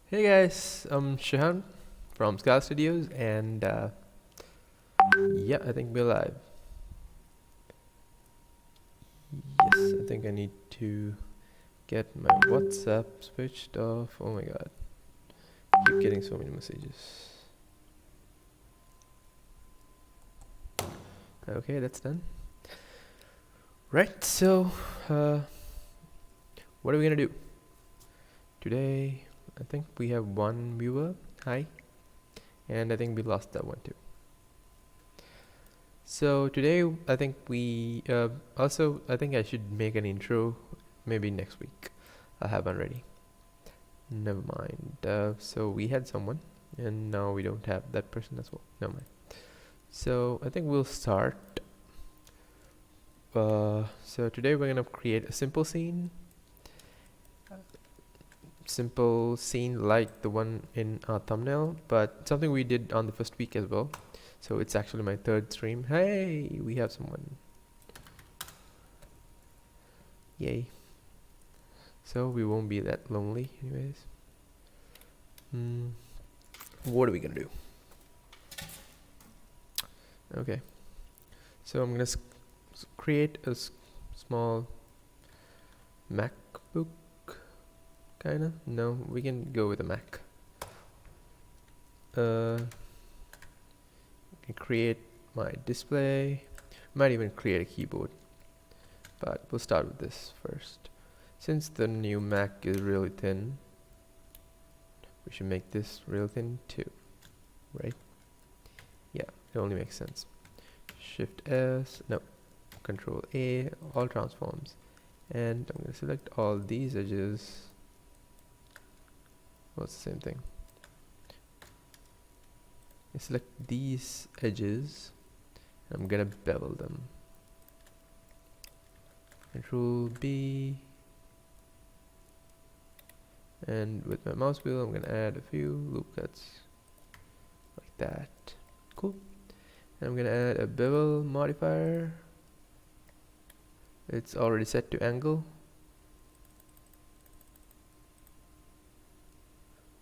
Hey guys, I'm Shahan from Scala Studios, and yeah, I think we're live. Yes, I think I need to get my WhatsApp switched off. Oh my god, keep getting so many messages. Okay, that's done. Right, so what are we gonna do today? I think we have one viewer. Hi, and I think we lost that one too. So today, I think we also I think I should make an intro maybe next week. I have one ready. Never mind. So we had someone, and now we don't have that person as well. Never mind. So I think we'll start. So today we're gonna create a simple scene like the one in our thumbnail, but something we did on the first week as well. So it's actually my third stream. Hey, we have someone. Yay. So we won't be that lonely, anyways. What are we gonna do? Okay. So I'm gonna create a small MacBook, kinda. No, we can go with a Mac. Create my display. Might even create a keyboard, but we'll start with this first. Since the new Mac is really thin, we should make this real thin too, right? Yeah, it only makes sense. Shift S, no, Control A, all transforms, and I'm going to select all these edges. Well, it's the same thing. I select these edges, and I'm gonna bevel them. Control B, and with my mouse wheel I'm gonna add a few loop cuts like that. Cool. And I'm gonna add a bevel modifier. It's already set to angle.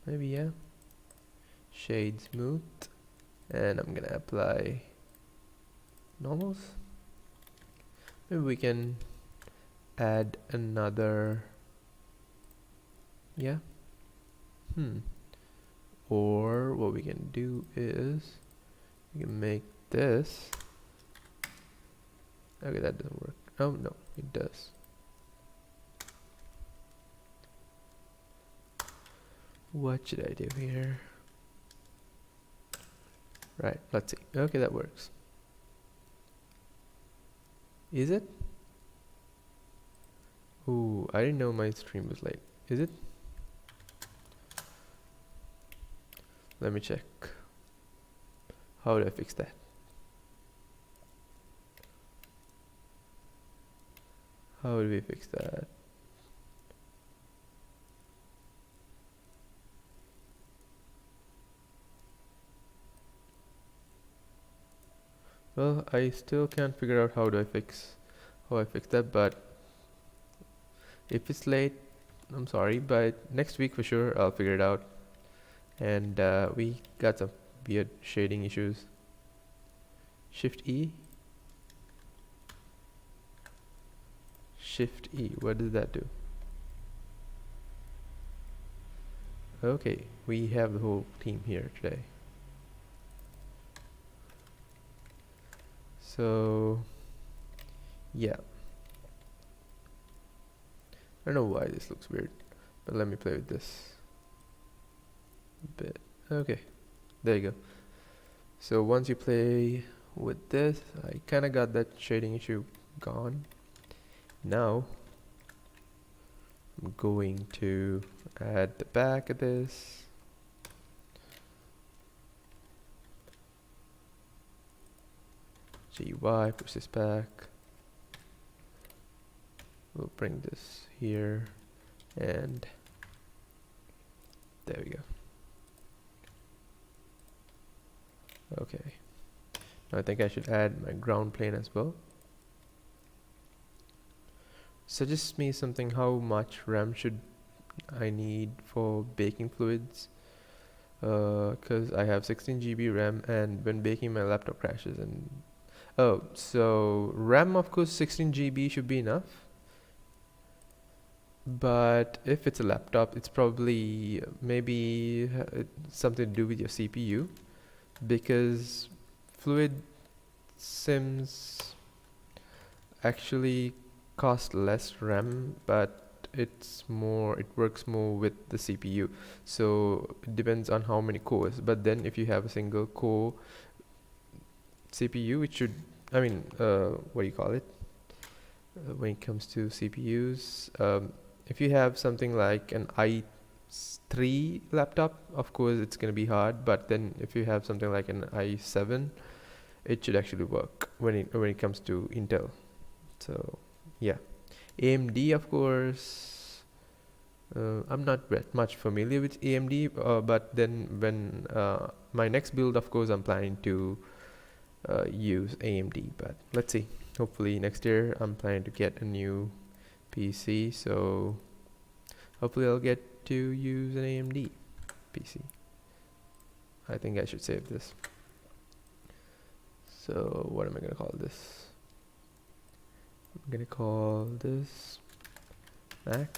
Maybe, yeah. Shade smooth, and I'm gonna apply normals. Maybe we can add another, yeah. Or what we can do is we can make this. Okay, that doesn't work. Oh no, it does. What should I do here? Right, let's see. Okay, that works. Is it? Ooh, I didn't know my stream was late. Is it? Let me check. How do I fix that? How do we fix that? Well, I still can't figure out how I fix that, but if it's late, I'm sorry, but next week for sure I'll figure it out. And we got some weird shading issues. Shift E. Shift E, what does that do? Okay, we have the whole team here today. So yeah, I don't know why this looks weird, but let me play with this a bit. Okay, there you go. So once you play with this, I kinda got that shading issue gone. Now I'm going to add the back of this. GUI, push this back. We'll bring this here, and there we go. Okay, now I think I should add my ground plane as well. Suggest me something, how much RAM should I need for baking fluids, because I have 16 GB RAM, and when baking my laptop crashes. And oh, so RAM, of course 16 GB should be enough, but if it's a laptop, it's probably maybe something to do with your CPU, because fluid sims actually cost less RAM, but it works more with the CPU. So it depends on how many cores. But then if you have a single core CPU, it should, I mean, what do you call it? When it comes to CPUs, if you have something like an i3 laptop, of course it's going to be hard. But then if you have something like an i7, it should actually work when it comes to Intel. So yeah, AMD, of course. I'm not that much familiar with AMD, but then when my next build, of course, I'm planning to use AMD. But let's see. Hopefully next year I'm planning to get a new PC, so hopefully I'll get to use an AMD PC. I think I should save this. So what am I gonna call this? I'm gonna call this Mac.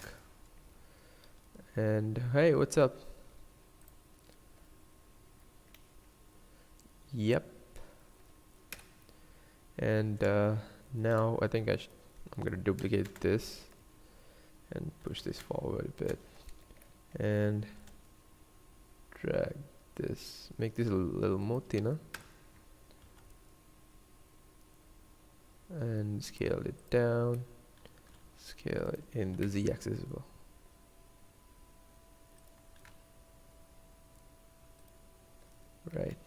And hey, what's up? Yep. And now I think I'm gonna duplicate this and push this forward a bit and drag this, make this a little more thinner, and scale it down, scale it in the z-axis as well. Right,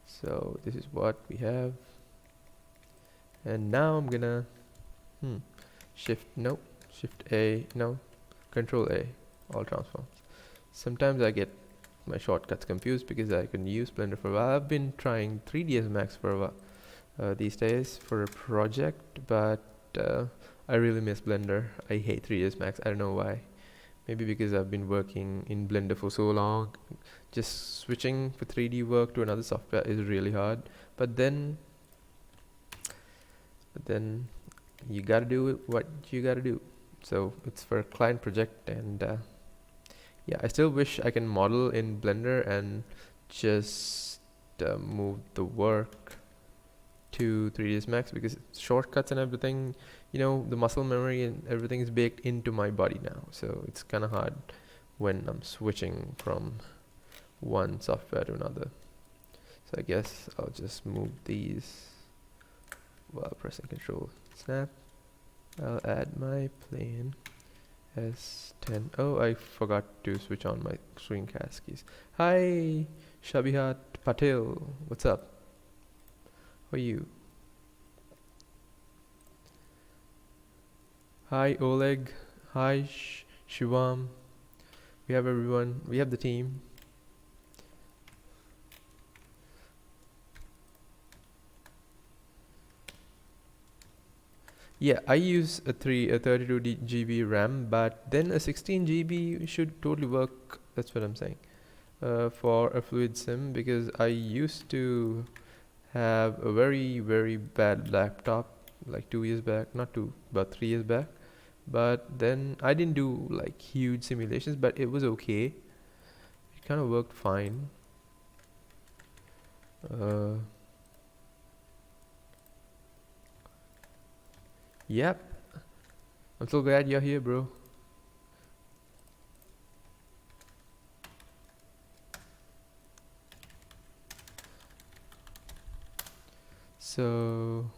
so this is what we have. And now I'm gonna shift A, no, control A, all transforms. Sometimes I get my shortcuts confused because I can use Blender for a while. I've been trying 3ds Max for a while these days for a project, but I really miss Blender. I hate 3ds Max. I don't know why. Maybe because I've been working in Blender for so long. Just switching for 3D work to another software is really hard. But then you gotta do what you gotta do. So it's for a client project, and yeah, I still wish I can model in Blender and just move the work to 3ds Max, because shortcuts and everything, you know, the muscle memory and everything is baked into my body now. So it's kind of hard when I'm switching from one software to another. So I guess I'll just move these while pressing Control Snap. I'll add my plane S10. Oh, I forgot to switch on my screencast keys. Hi, Shabihat Patel. What's up? How are you? Hi, Oleg. Hi, Shivam. We have everyone. We have the team. Yeah, I use a 32 GB RAM, but then a 16 GB should totally work. That's what I'm saying. For a fluid sim, because I used to have a very bad laptop like 2 years back, not two, but 3 years back. But then I didn't do like huge simulations, but it was okay. It kind of worked fine. Yep. I'm so glad you're here, bro. So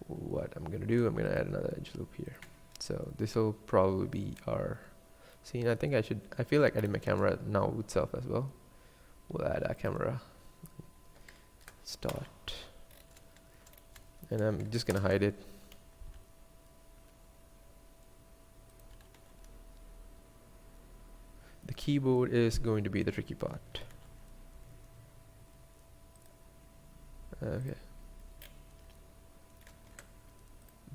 what I'm gonna do, I'm gonna add another edge loop here. So this will probably be our scene. I think I feel like adding my camera now itself as well. We'll add our camera. Start. And I'm just gonna hide it. The keyboard is going to be the tricky part. Okay.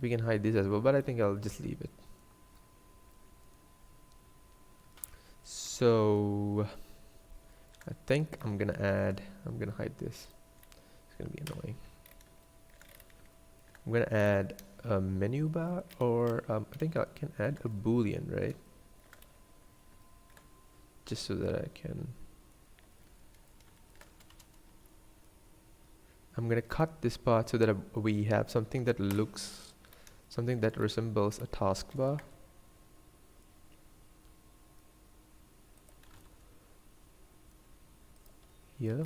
We can hide this as well, but I think I'll just leave it. So I think I'm gonna hide this. It's gonna be annoying. I'm gonna add a menu bar, or I think I can add a boolean, right? Just so that I'm gonna cut this part so that we have something that resembles a taskbar. Here.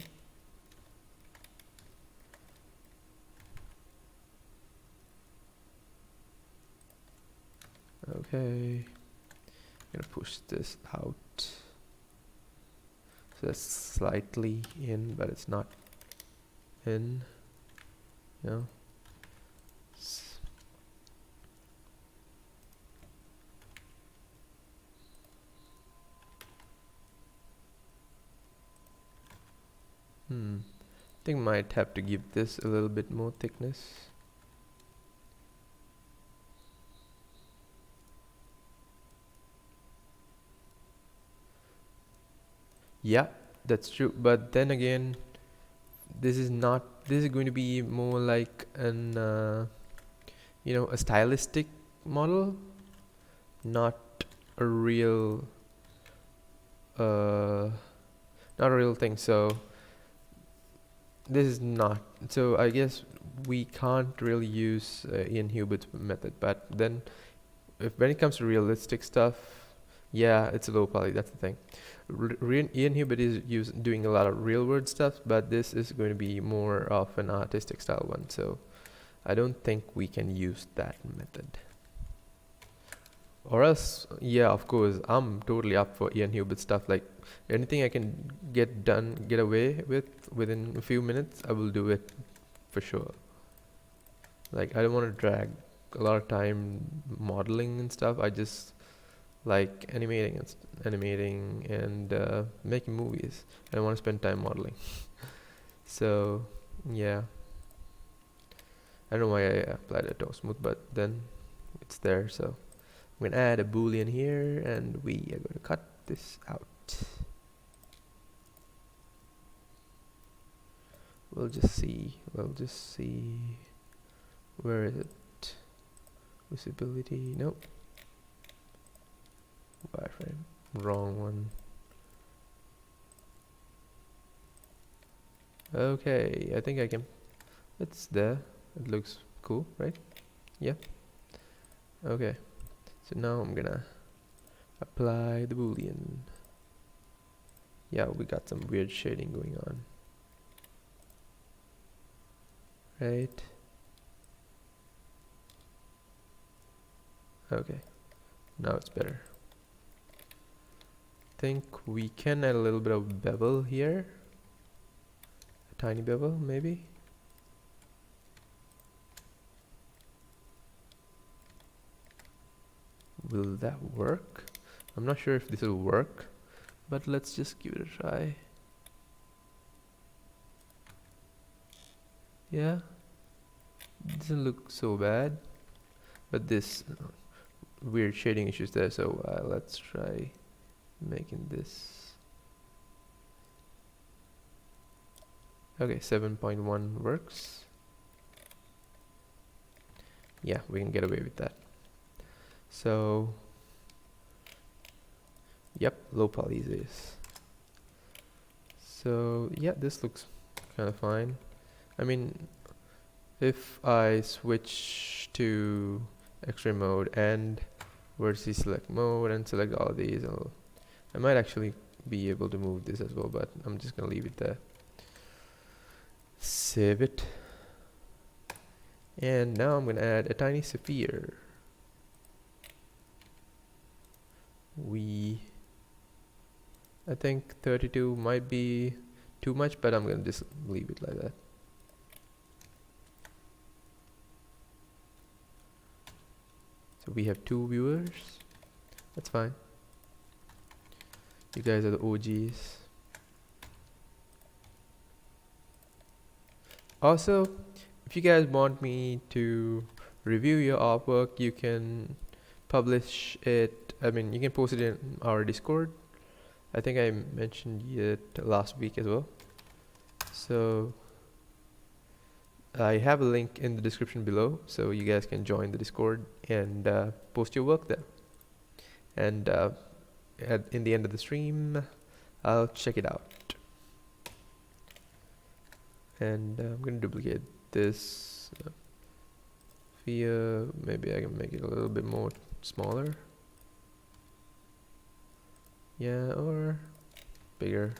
Okay. I'm gonna push this out. So that's slightly in, but it's not in. You know. I think might have to give this a little bit more thickness. Yeah, that's true. But then again, this is going to be more like an a stylistic model, not a real thing. So this is not, so I guess we can't really use Ian Hubert's method. But then when it comes to realistic stuff, yeah, it's a low poly. That's the thing. Ian Hubert is doing a lot of real world stuff, but this is going to be more of an artistic style one. So I don't think we can use that method. Or else, yeah, of course, I'm totally up for Ian Hubert stuff. Like anything I can get away with within a few minutes, I will do it for sure. Like I don't want to drag a lot of time modeling and stuff. I just like animating and making movies. I don't want to spend time modeling. So yeah, I don't know why I applied it to smooth, but then it's there. So I'm gonna add a boolean here, and we are gonna cut this out. We'll just see where is it? Visibility, nope. Wireframe, wrong one. Okay, I think I can. It's there. It looks cool, right? Yeah. Okay. So now I'm gonna apply the boolean. Yeah, we got some weird shading going on. Right. Okay. Now it's better. Think we can add a little bit of bevel here. A tiny bevel, maybe. Will that work? I'm not sure if this will work, but let's just give it a try. Yeah, doesn't look so bad, but this weird shading issues there. So let's try making this. Okay, 7.1 works. Yeah, we can get away with that. So yep, low poly is. So yeah, this looks kind of fine. I mean, if I switch to X-ray mode and vertice select mode and select all of these, I might actually be able to move this as well, but I'm just gonna leave it there. Save it. And now I'm gonna add a tiny sphere. I think 32 might be too much, but I'm gonna just leave it like that. So we have 2 viewers. That's fine. You guys are the OGs. Also, if you guys want me to review your artwork, you can publish it. I mean, you can post it in our Discord, I think I mentioned it last week as well. So I have a link in the description below, so you guys can join the Discord and post your work there. And in the end of the stream, I'll check it out. And I'm gonna duplicate this via, maybe I can make it a little bit more smaller. Yeah, or bigger.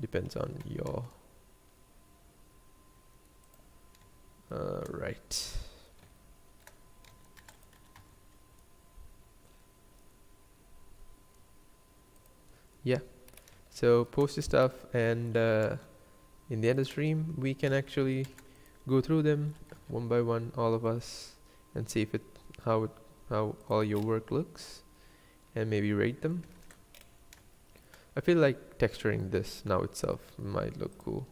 Depends on your right. Yeah, so post your stuff, and in the end of the stream we can actually go through them one by one, all of us, and see if how all your work looks, and maybe rate them. I feel like texturing this now itself might look cool.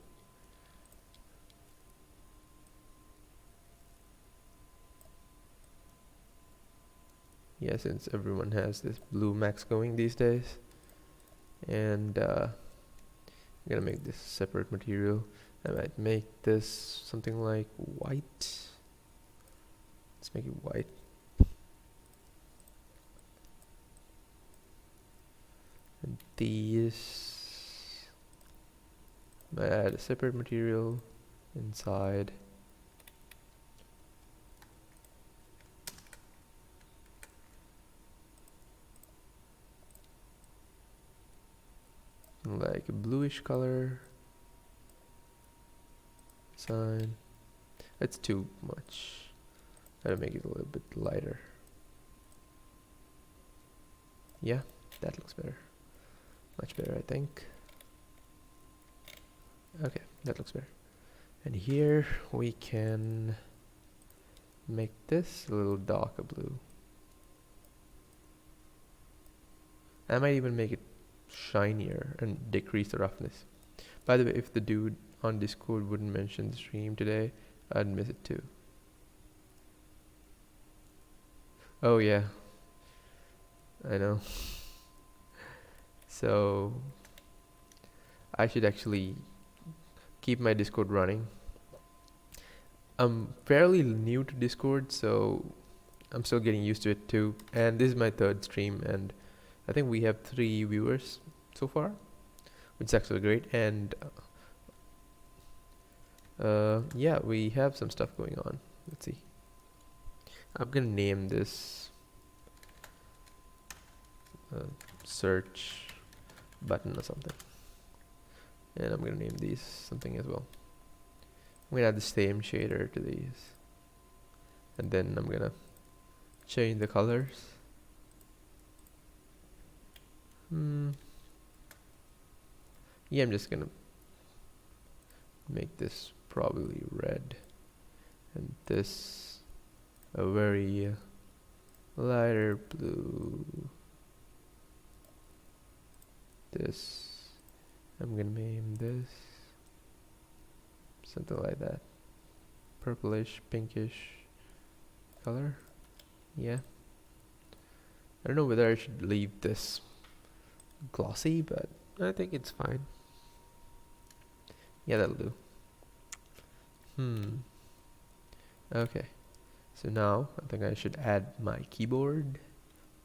Yeah, since everyone has this blue max going these days. And I'm gonna make this separate material. I might make this something like white. Let's make it white. And these, I add a separate material inside. Like a bluish color. Sign. It's too much. Gotta make it a little bit lighter. Yeah, that looks better. Much better, I think. Okay, that looks better. And here we can make this a little darker blue. I might even make it shinier and decrease the roughness. By the way, if the dude on Discord wouldn't mention the stream today, I'd miss it too. Oh yeah, I know. So I should actually keep my Discord running. I'm fairly new to Discord, so I'm still getting used to it too. And this is my third stream, and I think we have 3 viewers so far, which is actually great. And yeah, we have some stuff going on. Let's see. I'm gonna name this search button or something, and I'm gonna name these something as well. I'm gonna add the same shader to these, and then I'm gonna change the colors. Yeah, I'm just gonna make this probably red, and this a very lighter blue. This, I'm gonna name this something like that, purplish pinkish color. Yeah, I don't know whether I should leave this glossy, but I think it's fine. Yeah, that'll do. Okay, so now I think I should add my keyboard,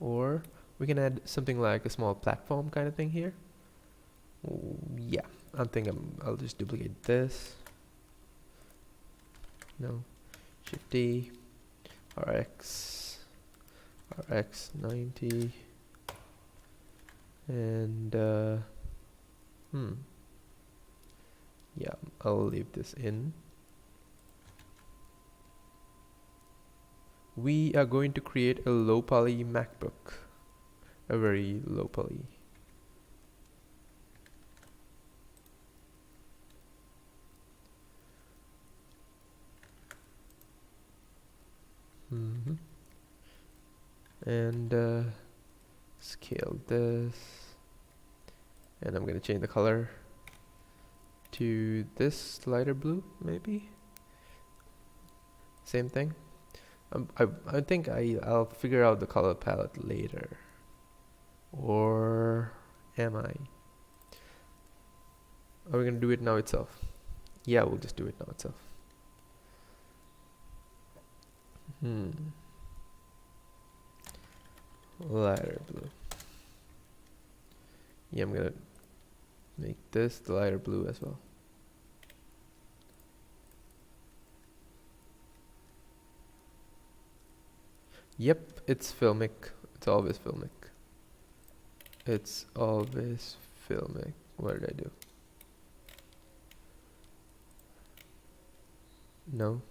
or we can add something like a small platform kind of thing here. Yeah, I think I'll just duplicate this. No, Shift D, RX 90, and yeah, I'll leave this in. We are going to create a low poly MacBook, a very low poly. And scale this, and I'm gonna change the color to this lighter blue, maybe. Same thing. I think I'll figure out the color palette later. Or am I? Are we gonna do it now itself? Yeah, we'll just do it now itself. Lighter blue. Yeah, I'm gonna make this the lighter blue as well. Yep, it's filmic. It's always filmic. It's always filmic. What did I do? No.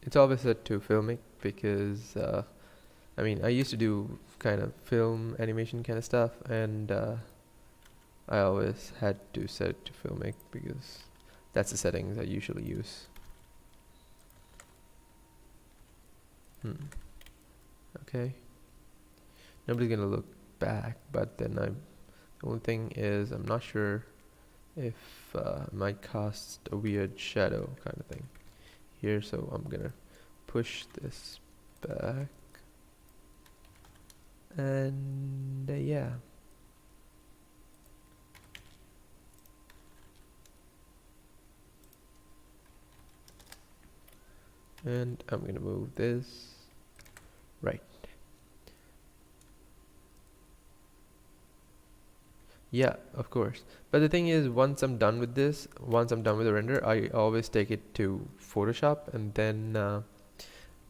It's always set to filmic because I mean, I used to do kind of film animation kind of stuff, and I always had to set it to filmic because that's the settings I usually use. Okay. Nobody's gonna look back, but then the only thing is I'm not sure if it might cast a weird shadow kind of thing here, so I'm gonna push this back, and yeah. And I'm gonna move this right. Yeah, of course. But the thing is, once I'm done with this, once I'm done with the render, I always take it to Photoshop, and then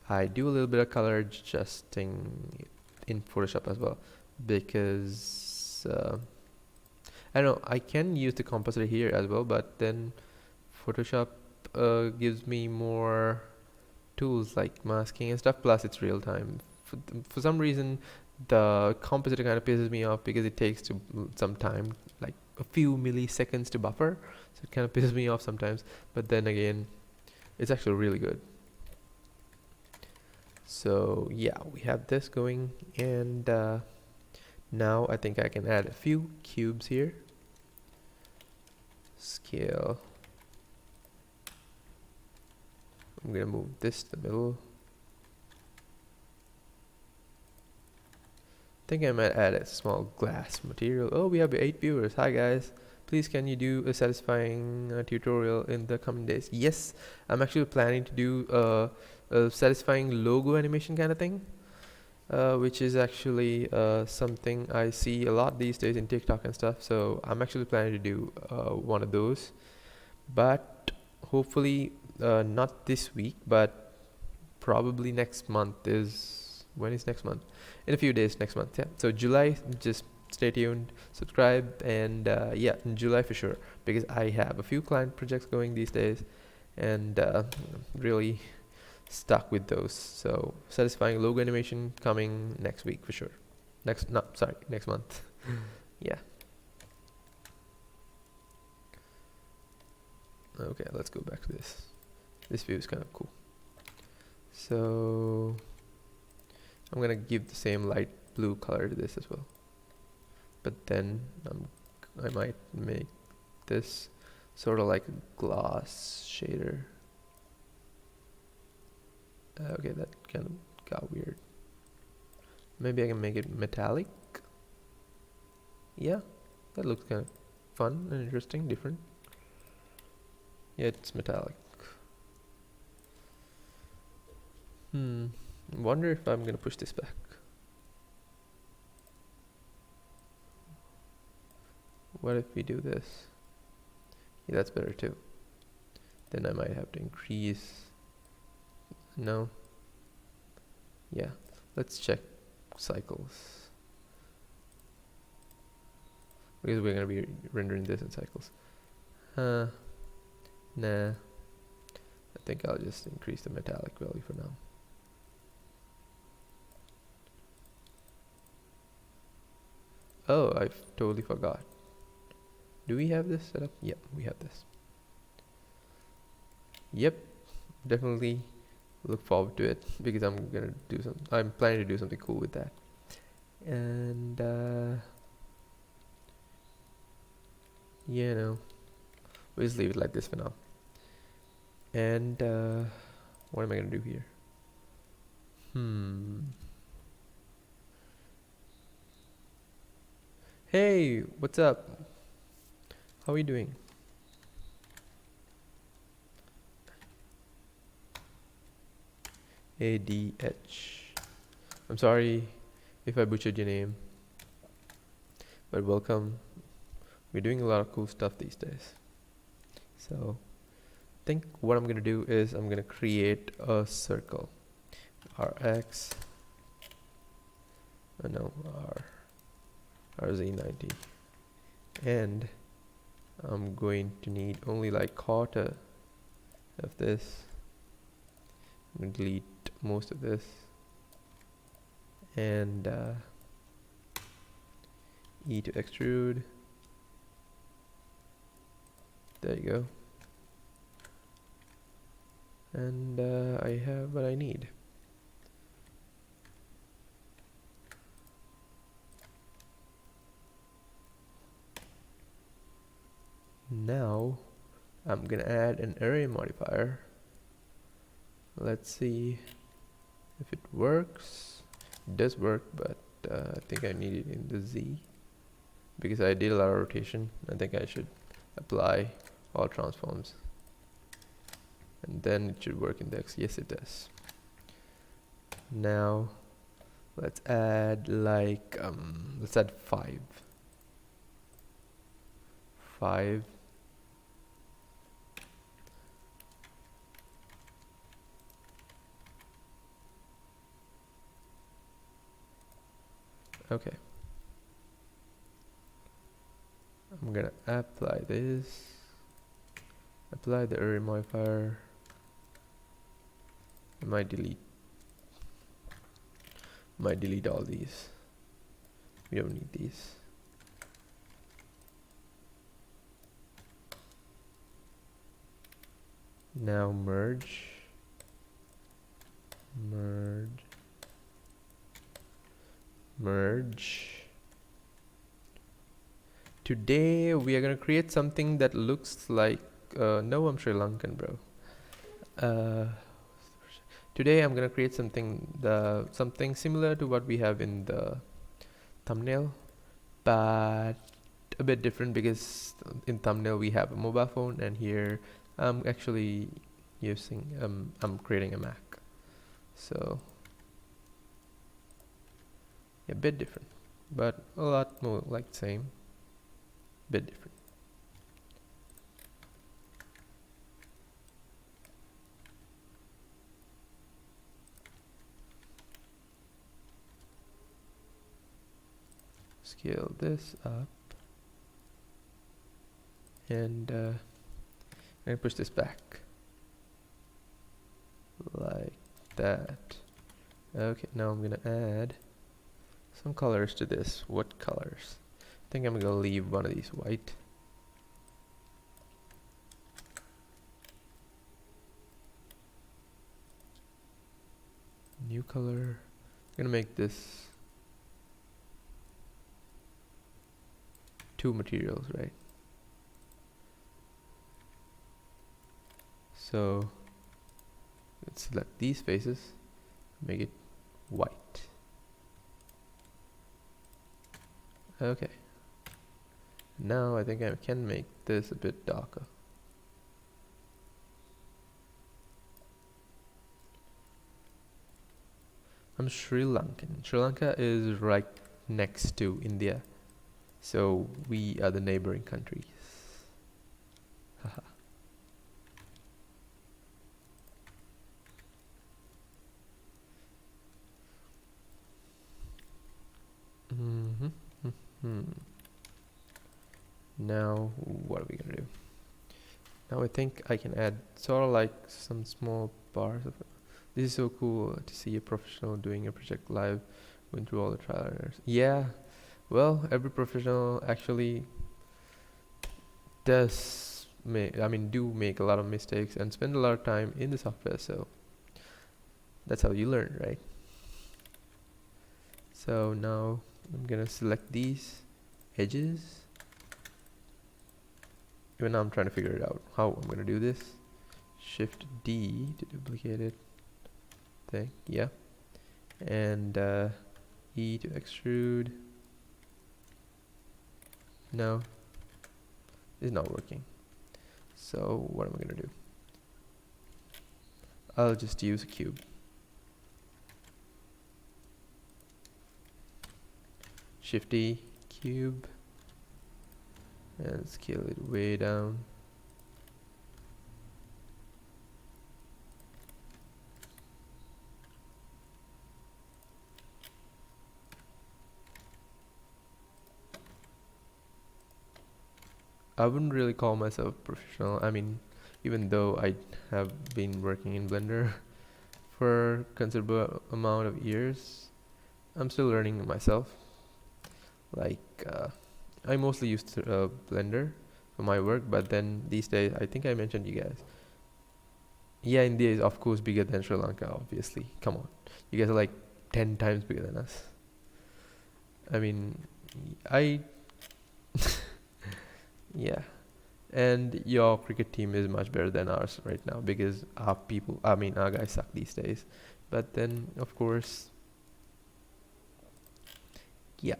I do a little bit of color adjusting in Photoshop as well, because I don't know, I can use the compositor here as well, but then Photoshop gives me more tools like masking and stuff, plus it's real time. For some reason, the compositor kind of pisses me off because it takes some time, like a few milliseconds to buffer, so it kind of pisses me off sometimes, but then again, it's actually really good. So yeah, we have this going, and now I think I can add a few cubes here. Scale. I'm gonna move this to the middle. I think I might add a small glass material. Oh, we have 8 viewers. Hi guys. Please can you do a satisfying tutorial in the coming days? Yes, I'm actually planning to do a satisfying logo animation kind of thing, which is actually something I see a lot these days in TikTok and stuff. So I'm actually planning to do one of those, but hopefully not this week, but probably next month. When is next month? In a few days next month. Yeah, so July, just stay tuned, subscribe, and yeah, in July for sure, because I have a few client projects going these days, and really stuck with those. So satisfying logo animation coming next week for sure. Next month. Yeah. Okay, let's go back to this. This view is kind of cool. So I'm gonna give the same light blue color to this as well, but then I might make this sort of like a gloss shader. Okay, that kind of got weird. Maybe I can make it metallic. Yeah, that looks kind of fun and interesting, different. Yeah, it's metallic. Wonder if I'm gonna push this back. What if we do this? Yeah, that's better too. Then I might have to increase. No. Yeah, let's check cycles, because we're gonna be rendering this in cycles. Nah. I think I'll just increase the metallic value for now. Oh, I totally forgot. Do we have this set up? Yep, we have this. Yep, definitely look forward to it, because I'm planning to do something cool with that. And you know, we'll just leave it like this for now. And what am I gonna do here? Hey, what's up? How are you doing? ADH. I'm sorry if I butchered your name, but welcome. We're doing a lot of cool stuff these days. So, I think what I'm gonna do is I'm gonna create a circle. RX, no, RZ90. And I'm going to need only like quarter of this. I'm gonna delete most of this. And E to extrude. There you go. And I have what I need. Now I'm gonna add an array modifier. Let's see if it works. It does work, but I think I need it in the Z because I did a lot of rotation. I think I should apply all transforms and then it should work in the X. Yes, it does. Now let's add like let's add 5. Okay, I'm gonna apply this, apply the array modifier. I might delete all these. We don't need these. Now merge. Today we are gonna create something that looks like no, I'm Sri Lankan, bro. Today I'm gonna create something similar to what we have in the thumbnail, but a bit different because in thumbnail we have a mobile phone, and here I'm actually using I'm creating a Mac, so a bit different, but a lot more like same, bit different. Scale this up and push this back like that. Okay, now I'm gonna add some colors to this. What colors? I think I'm gonna leave one of these white. New color. I'm gonna make this 2 materials, right? So let's select these faces, make it white. Okay. Now I think I can make this a bit darker. I'm Sri Lankan. Sri Lanka is right next to India, so we are the neighboring countries. Haha. Now what are we gonna do? Now I think I can add sort of like some small bars of it. This is so cool to see a professional doing a project live, going through all the trial and errors. Yeah, well, every professional actually do make a lot of mistakes and spend a lot of time in the software, so that's how you learn, right? So now I'm gonna select these edges. Even now I'm trying to figure it out how I'm gonna do this. Shift D to duplicate it. Yeah, and E to extrude. No, it's not working. So what am I gonna do? I'll just use a cube. Shift E, cube, and scale it way down. I wouldn't really call myself professional. I mean, even though I have been working in Blender for considerable amount of years, I'm still learning myself. Like, I mostly use Blender for my work, but then these days, I think I mentioned you guys. Yeah, India is of course bigger than Sri Lanka, obviously. Come on, you guys are like 10 times bigger than us. I mean, I yeah, and your cricket team is much better than ours right now because our people, I mean, our guys suck these days. But then, of course, yeah,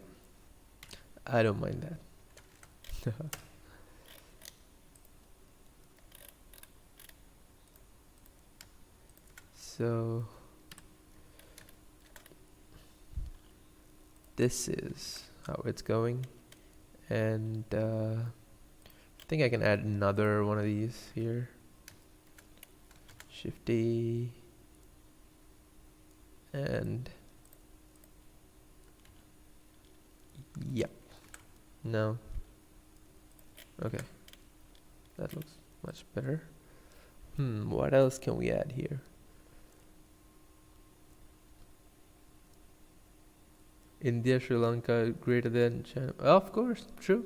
I don't mind that. So this is how it's going, and I think I can add another one of these here. Shift D, and yep. No. Okay, that looks much better. What else can we add here? India, Sri Lanka greater than China. Of course, true.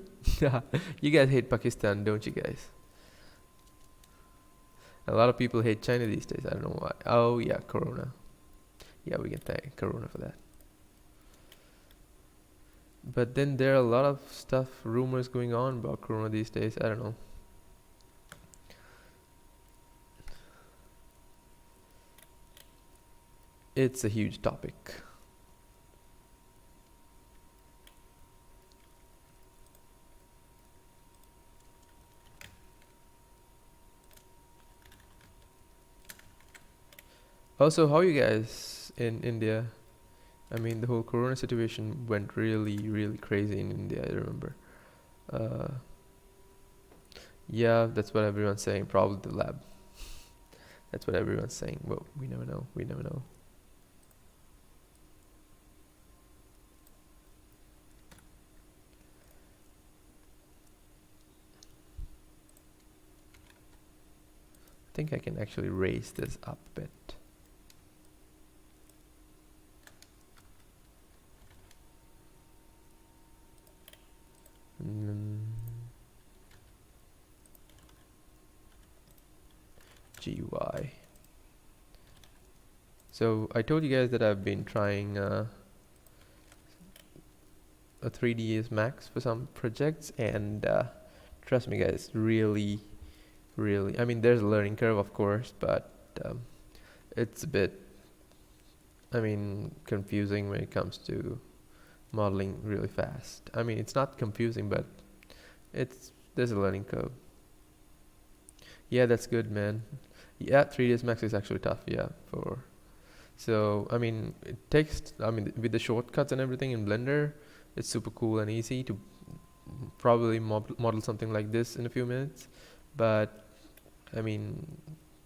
You guys hate Pakistan, don't you guys? A lot of people hate China these days. I don't know why. Oh yeah, Corona. Yeah, we can thank Corona for that. But then there are a lot of stuff, rumors going on about Corona these days. I don't know. It's a huge topic. Also, how are you guys in India? I mean, the whole Corona situation went really, really crazy in India, I remember. Uh, yeah, that's what everyone's saying. Probably the lab. That's what everyone's saying. Well, we never know. We never know. I think I can actually raise this up a bit. GUI. So I told you guys that I've been trying a 3ds Max for some projects, and trust me guys, really, I mean, there's a learning curve of course, but it's a bit, I mean, confusing when it comes to modeling really fast. I mean, it's not confusing, but there's a learning curve. Yeah, that's good, man. Yeah, 3ds Max is actually tough. Yeah, so I mean, it takes, I mean, with the shortcuts and everything in Blender, it's super cool and easy to probably model something like this in a few minutes. But I mean,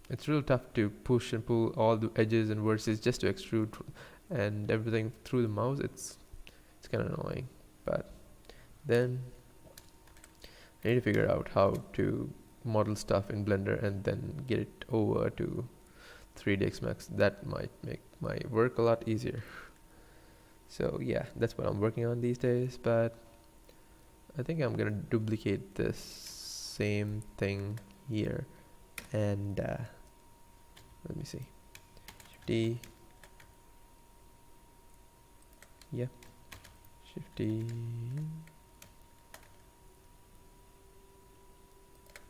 it's real tough to push and pull all the edges and vertices just to extrude and everything through the mouse. It's kind of annoying. But then I need to figure out how to model stuff in Blender and then get it over to 3ds Max. That might make my work a lot easier. So yeah, that's what I'm working on these days. But I think I'm gonna duplicate this same thing here, and let me see. Shift D. Yep. Shift D.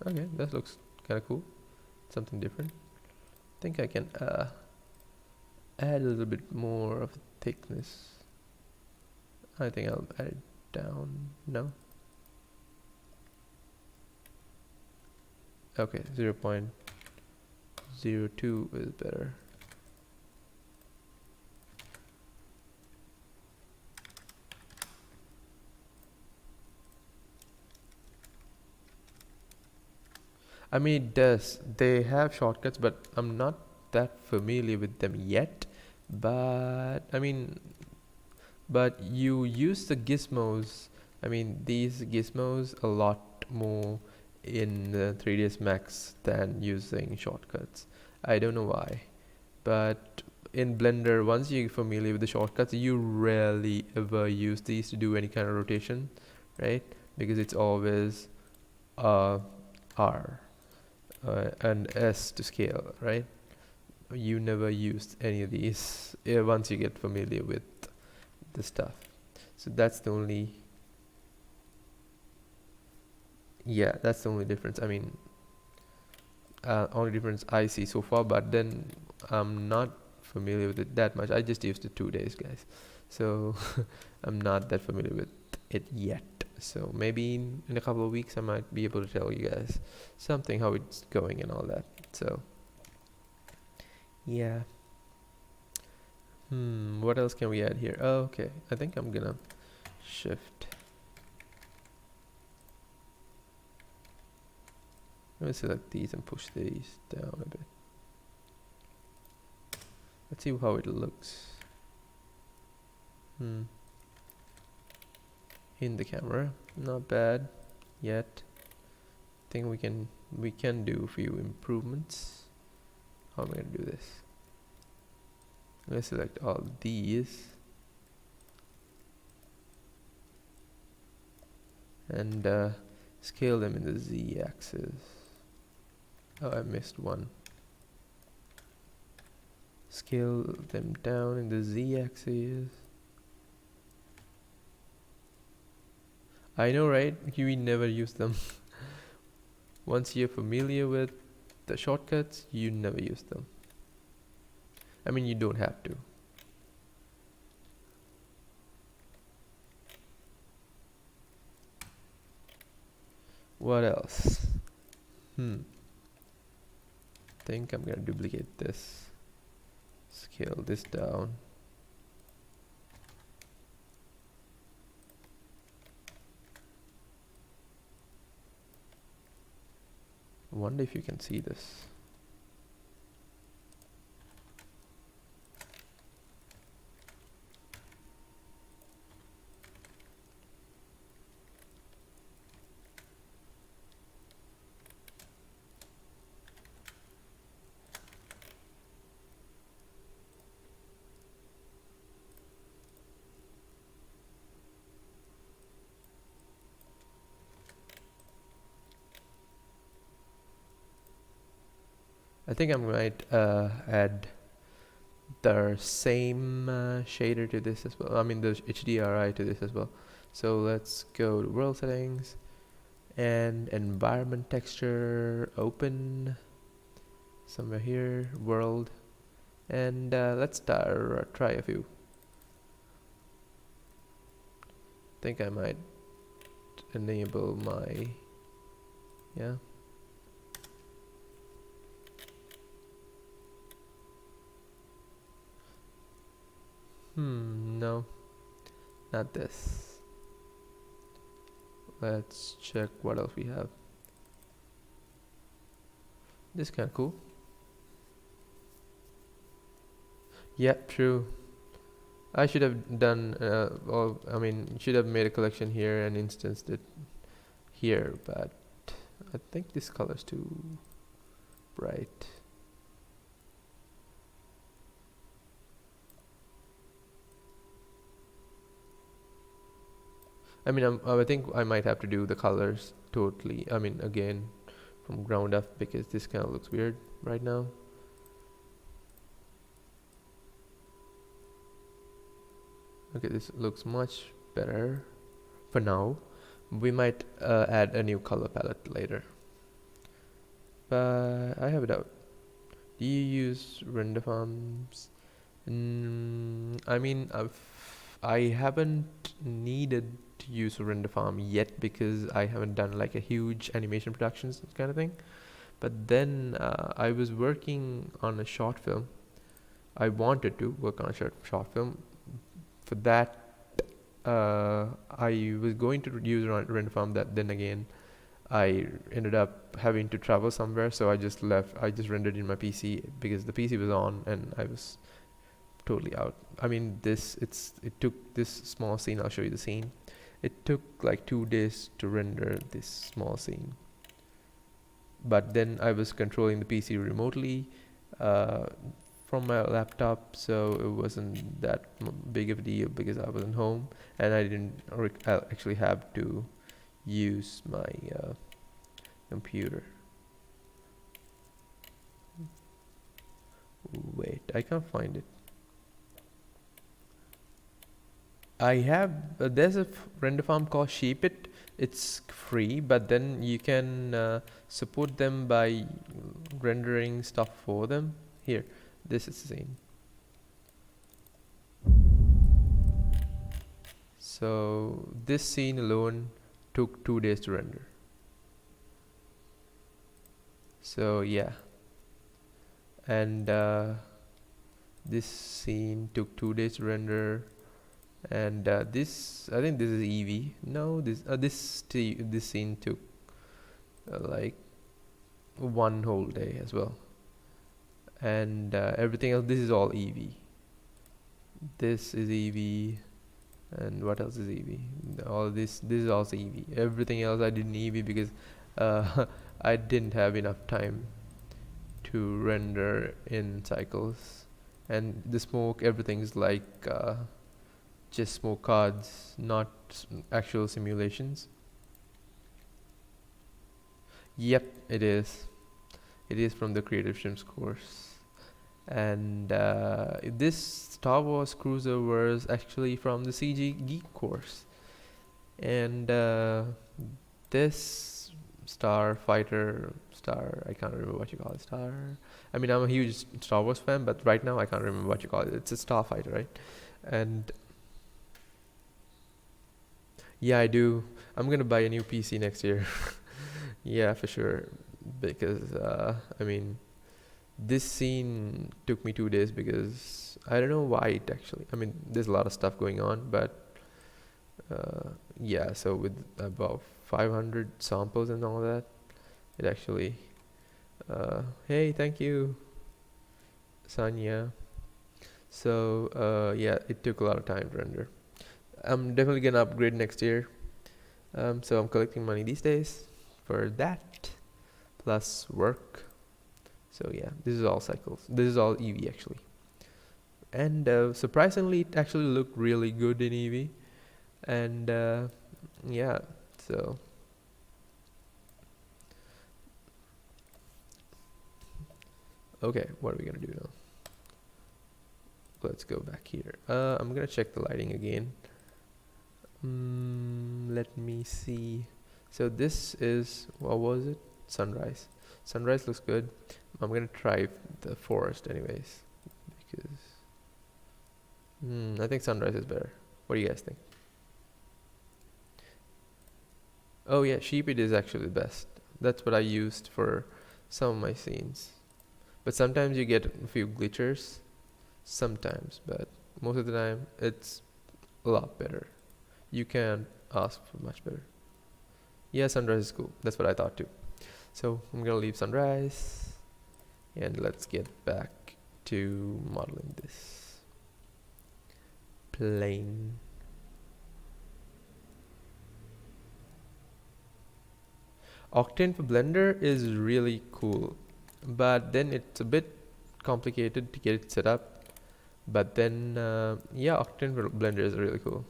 Okay, that looks kind of cool. Something different. I think I can add a little bit more of thickness. I think I'll add it down. No. Okay, 0.02 is better. I mean, it does. They have shortcuts, but I'm not that familiar with them yet. But I mean, but you use the gizmos. I mean, these gizmos a lot more in the 3ds Max than using shortcuts. I don't know why, but in Blender, once you're familiar with the shortcuts, you rarely ever use these to do any kind of rotation, right? Because it's always uh, R and S to scale, right? You never used any of these once you get familiar with the stuff. So that's the only, yeah, that's the only difference. I mean, only difference I see so far, but then I'm not familiar with it that much. I just used it 2 days, guys. So I'm not that familiar with it yet. So maybe in a couple of weeks I might be able to tell you guys something, how it's going and all that. So yeah. What else can we add here? Oh, okay. I think I'm gonna shift. Let me select these and push these down a bit. Let's see how it looks. In the camera, not bad yet. Think we can do a few improvements. How am I gonna do this? Let's select all these and scale them in the z-axis. Oh, I missed one. Scale them down in the z-axis. I know, right? We never use them. Once you're familiar with the shortcuts, you never use them. I mean, you don't have to. What else? Think I'm gonna duplicate this. Scale this down. Wonder if you can see this. I think I might add the same shader to this as well. I mean the HDRI to this as well. So let's go to world settings and environment texture, open somewhere here, world, and let's try a few. Think I might enable my, yeah. No, not this. Let's check what else we have. This is kind of cool. Yep, true. I should have done, I mean, should have made a collection here and instanced it here, but I think this color's too bright. I mean, I think I might have to do the colors totally, I mean, again, from ground up, because this kind of looks weird right now. Okay, this looks much better for now. We might add a new color palette later. But I have a doubt. Do you use render farms? I mean, I haven't needed to use a render farm yet because I haven't done like a huge animation productions kind of thing. But then I was working on a short film. I wanted to work on a short film. For that, I was going to use render farm. That then again, I ended up having to travel somewhere, so I just left. I just rendered in my PC because the PC was on and I was totally out. I mean, it took this small scene. I'll show you the scene. It took like 2 days to render this small scene. But then I was controlling the PC remotely from my laptop, so it wasn't that big of a deal because I wasn't home and I didn't actually have to use my computer. Wait, I can't find it. I have there's a render farm called Sheepit. It's free, but then you can support them by rendering stuff for them. Here, this is the scene. So this scene alone took 2 days to render. So yeah, and this scene took 2 days to render. And this, I think this is Eevee. No, this scene took like 1 whole day as well. And everything else, this is all Eevee. This is Eevee. And what else is Eevee? All this is also Eevee. Everything else I did in Eevee because I didn't have enough time to render in cycles. And the smoke, everything's like just smoke cards, not actual simulations. Yep, it is. It is from the Creative Shrimps course. And this Star Wars Cruiser was actually from the CG Geek course. And this Starfighter, I can't remember what you call it, I mean, I'm a huge Star Wars fan, but right now I can't remember what you call it. It's a Starfighter, right? And yeah, I do. I'm gonna buy a new PC next year. Yeah, for sure. Because I mean, this scene took me 2 days because I don't know why it actually. I mean, there's a lot of stuff going on, but yeah. So with about 500 samples and all that, it actually. Hey, thank you, Sanya. So yeah, it took a lot of time to render. I'm definitely gonna upgrade next year. So I'm collecting money these days for that, plus work. So yeah, this is all cycles. This is all Eevee actually. And surprisingly, it actually looked really good in Eevee. And yeah, so. Okay, what are we gonna do now? Let's go back here. I'm gonna check the lighting again. Let me see. So this is, what was it? Sunrise. Sunrise looks good. I'm gonna try the forest anyways, because I think sunrise is better. What do you guys think? Oh yeah, Sheepit is actually the best. That's what I used for some of my scenes. But sometimes you get a few glitchers. Sometimes, but most of the time it's a lot better. You can't ask for much better. Yeah, sunrise is cool. That's what I thought too. So I'm gonna leave sunrise and let's get back to modeling this plane. Octane for Blender is really cool, but then it's a bit complicated to get it set up. But then yeah, Octane for Blender is really cool.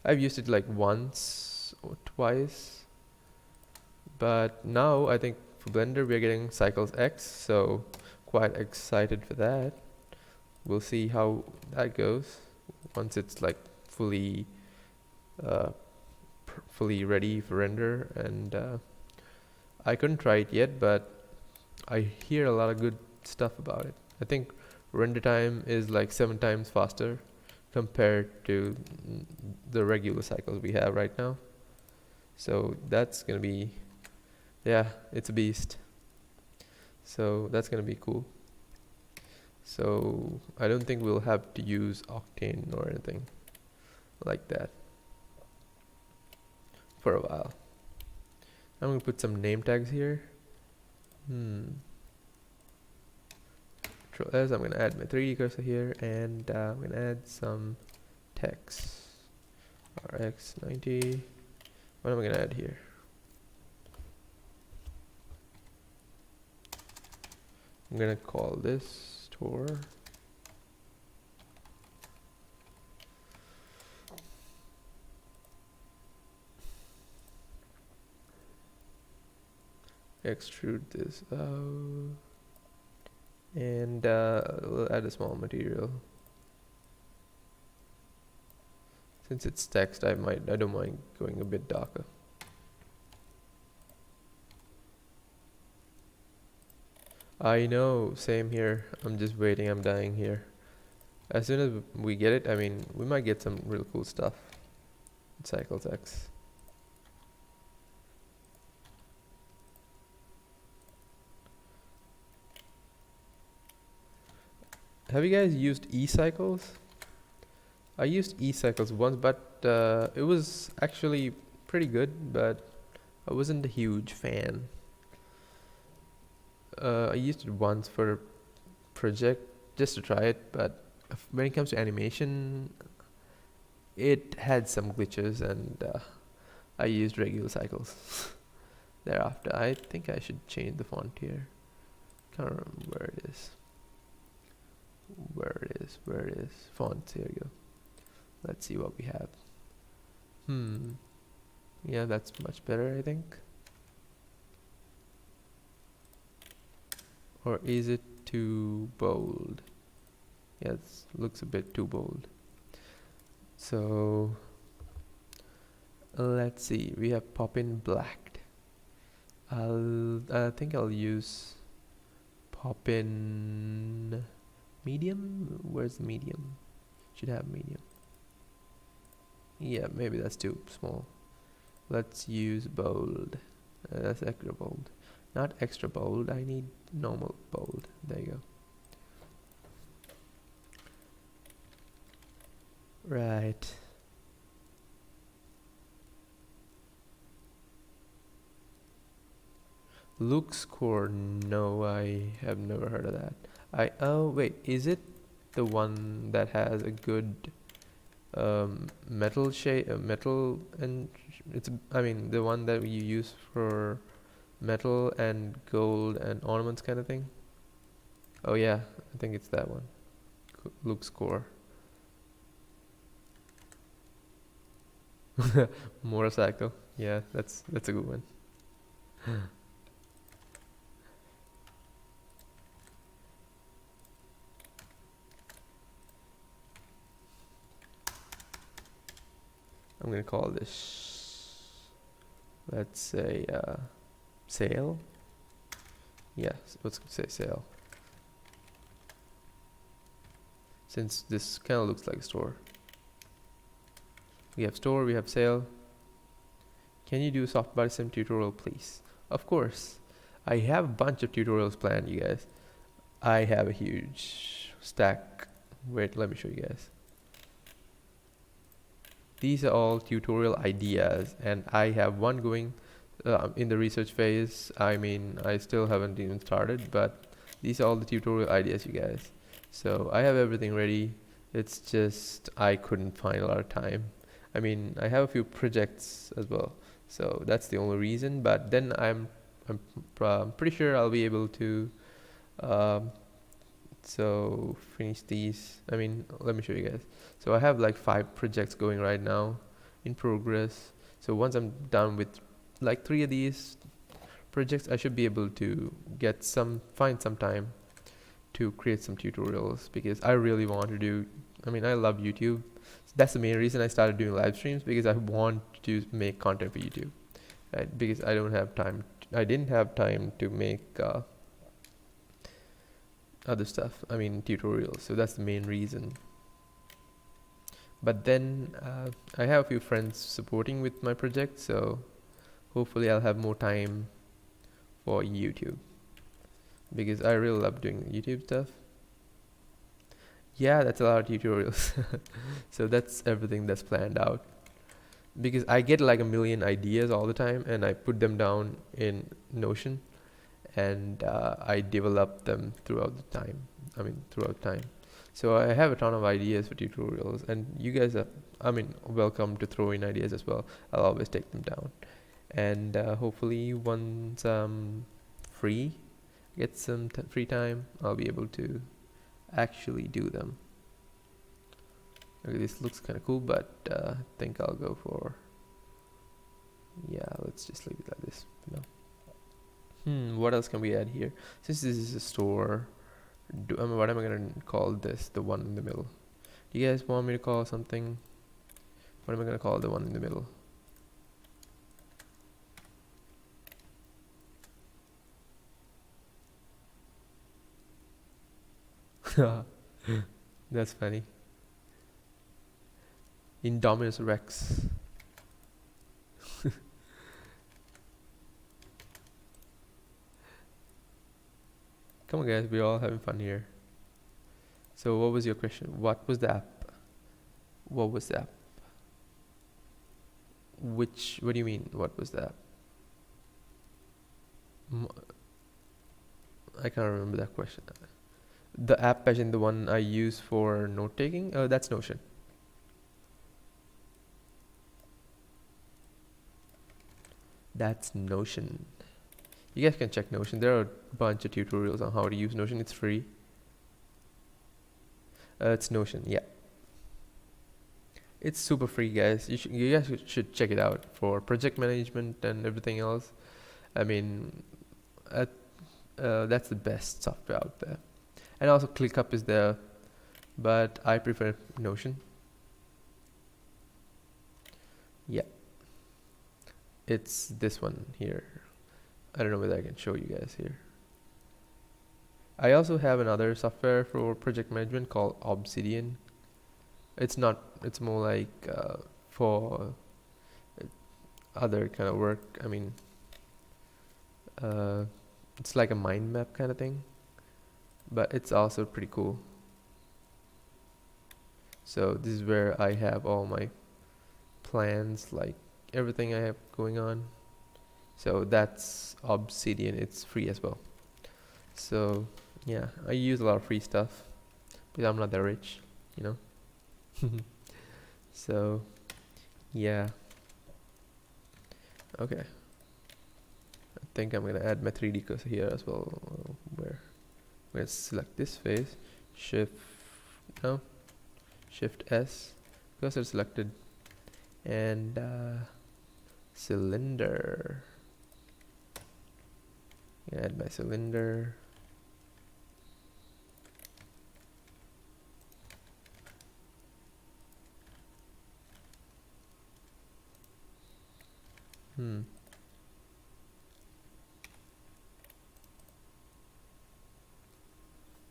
I've used it like once or twice, but now I think for Blender we're getting Cycles X, so quite excited for that. We'll see how that goes once it's like fully ready for render. And I couldn't try it yet, but I hear a lot of good stuff about it. I think render time is like 7 times faster compared to the regular cycles we have right now. So that's gonna be, yeah, it's a beast. So that's gonna be cool. So I don't think we'll have to use Octane or anything like that for a while. I'm gonna put some name tags here. Control S, I'm gonna add my 3D cursor here, and I'm gonna add some text. RX90. What am I gonna add here? I'm gonna call this store. Extrude this out, and we'll add a small material. Since it's text, I don't mind going a bit darker. I know, same here. I'm just waiting, I'm dying here. As soon as we get it, I mean, we might get some real cool stuff. CycleText. Have you guys used eCycles? I used eCycles once, but it was actually pretty good, but I wasn't a huge fan. I used it once for a project just to try it, but when it comes to animation, it had some glitches, and I used regular cycles thereafter. I think I should change the font here. Can't remember where it is. Where it is? Fonts, here we go. Let's see what we have. Yeah, that's much better, I think. Or is it too bold? Yeah, it looks a bit too bold. So let's see. We have Poppin Blacked. I think I'll use Poppin Medium. Where's the medium? Should have medium. Yeah, maybe that's too small. Let's use bold. That's extra bold. Not extra bold, I need normal bold. There you go. Right. LuxCore, no, I have never heard of that. Oh wait, is it the one that has a good metal shade, metal, and it's, I mean, the one that you use for metal and gold and ornaments kind of thing? Oh yeah, I think it's that one. LuxCore. Motorcycle. Yeah, that's a good one. I'm gonna call this, let's say, sale. Yes, let's say sale. Since this kind of looks like a store. We have store, we have sale. Can you do a soft body sim tutorial, please? Of course. I have a bunch of tutorials planned, you guys. I have a huge stack. Wait, let me show you guys. These are all tutorial ideas, and I have one going in the research phase. I mean, I still haven't even started, but these are all the tutorial ideas, you guys. So I have everything ready. It's just I couldn't find a lot of time. I mean, I have a few projects as well, so that's the only reason. But then I'm pretty sure I'll be able to so finish these. I mean, let me show you guys. So I have like 5 projects going right now in progress. So once I'm done with like 3 of these projects, I should be able to find some time to create some tutorials, because I really want to do, I mean, I love YouTube. That's the main reason I started doing live streams, because I want to make content for YouTube, right? Because I didn't have time to make other stuff, I mean tutorials. So that's the main reason. But then I have a few friends supporting with my project, so hopefully I'll have more time for YouTube. because I really love doing YouTube stuff. Yeah, that's a lot of tutorials. So that's everything that's planned out, because I get like a million ideas all the time and I put them down in Notion, and I develop them throughout the time. Throughout time. So I have a ton of ideas for tutorials, and you guys are, welcome to throw in ideas as well. I'll always take them down, and hopefully once free, get some free time, I'll be able to actually do them. Okay, this looks kind of cool, but I think I'll go for, yeah, let's just leave it like this for now. What else can we add here? Since this is a store, what am I gonna call this? The one in the middle. Do you guys want me to call something? What am I gonna call the one in the middle? That's funny. Indominus Rex. Come on guys, we're all having fun here. So what was your question? What was the app? What was the app? What do you mean, what was the app? I can't remember that question. The app as in the one I use for note taking? Oh, that's Notion. That's Notion. You guys can check Notion. There are a bunch of tutorials on how to use Notion. It's free. It's Notion, yeah. It's super free, guys. You guys should check it out for project management and everything else. That's the best software out there. And also ClickUp is there, but I prefer Notion. Yeah, it's this one here. I don't know whether I can show you guys here. I also have another software for project management called Obsidian. It's more like for other kind of work. It's like a mind map kind of thing, but it's also pretty cool. So this is where I have all my plans, like everything I have going on. So that's Obsidian. It's free as well. So yeah, I use a lot of free stuff because I'm not that rich, you know. So yeah, okay, I think I'm gonna add my 3D cursor here as well, where I'm gonna select this face, shift S, cursor selected, and cylinder. Add my cylinder. I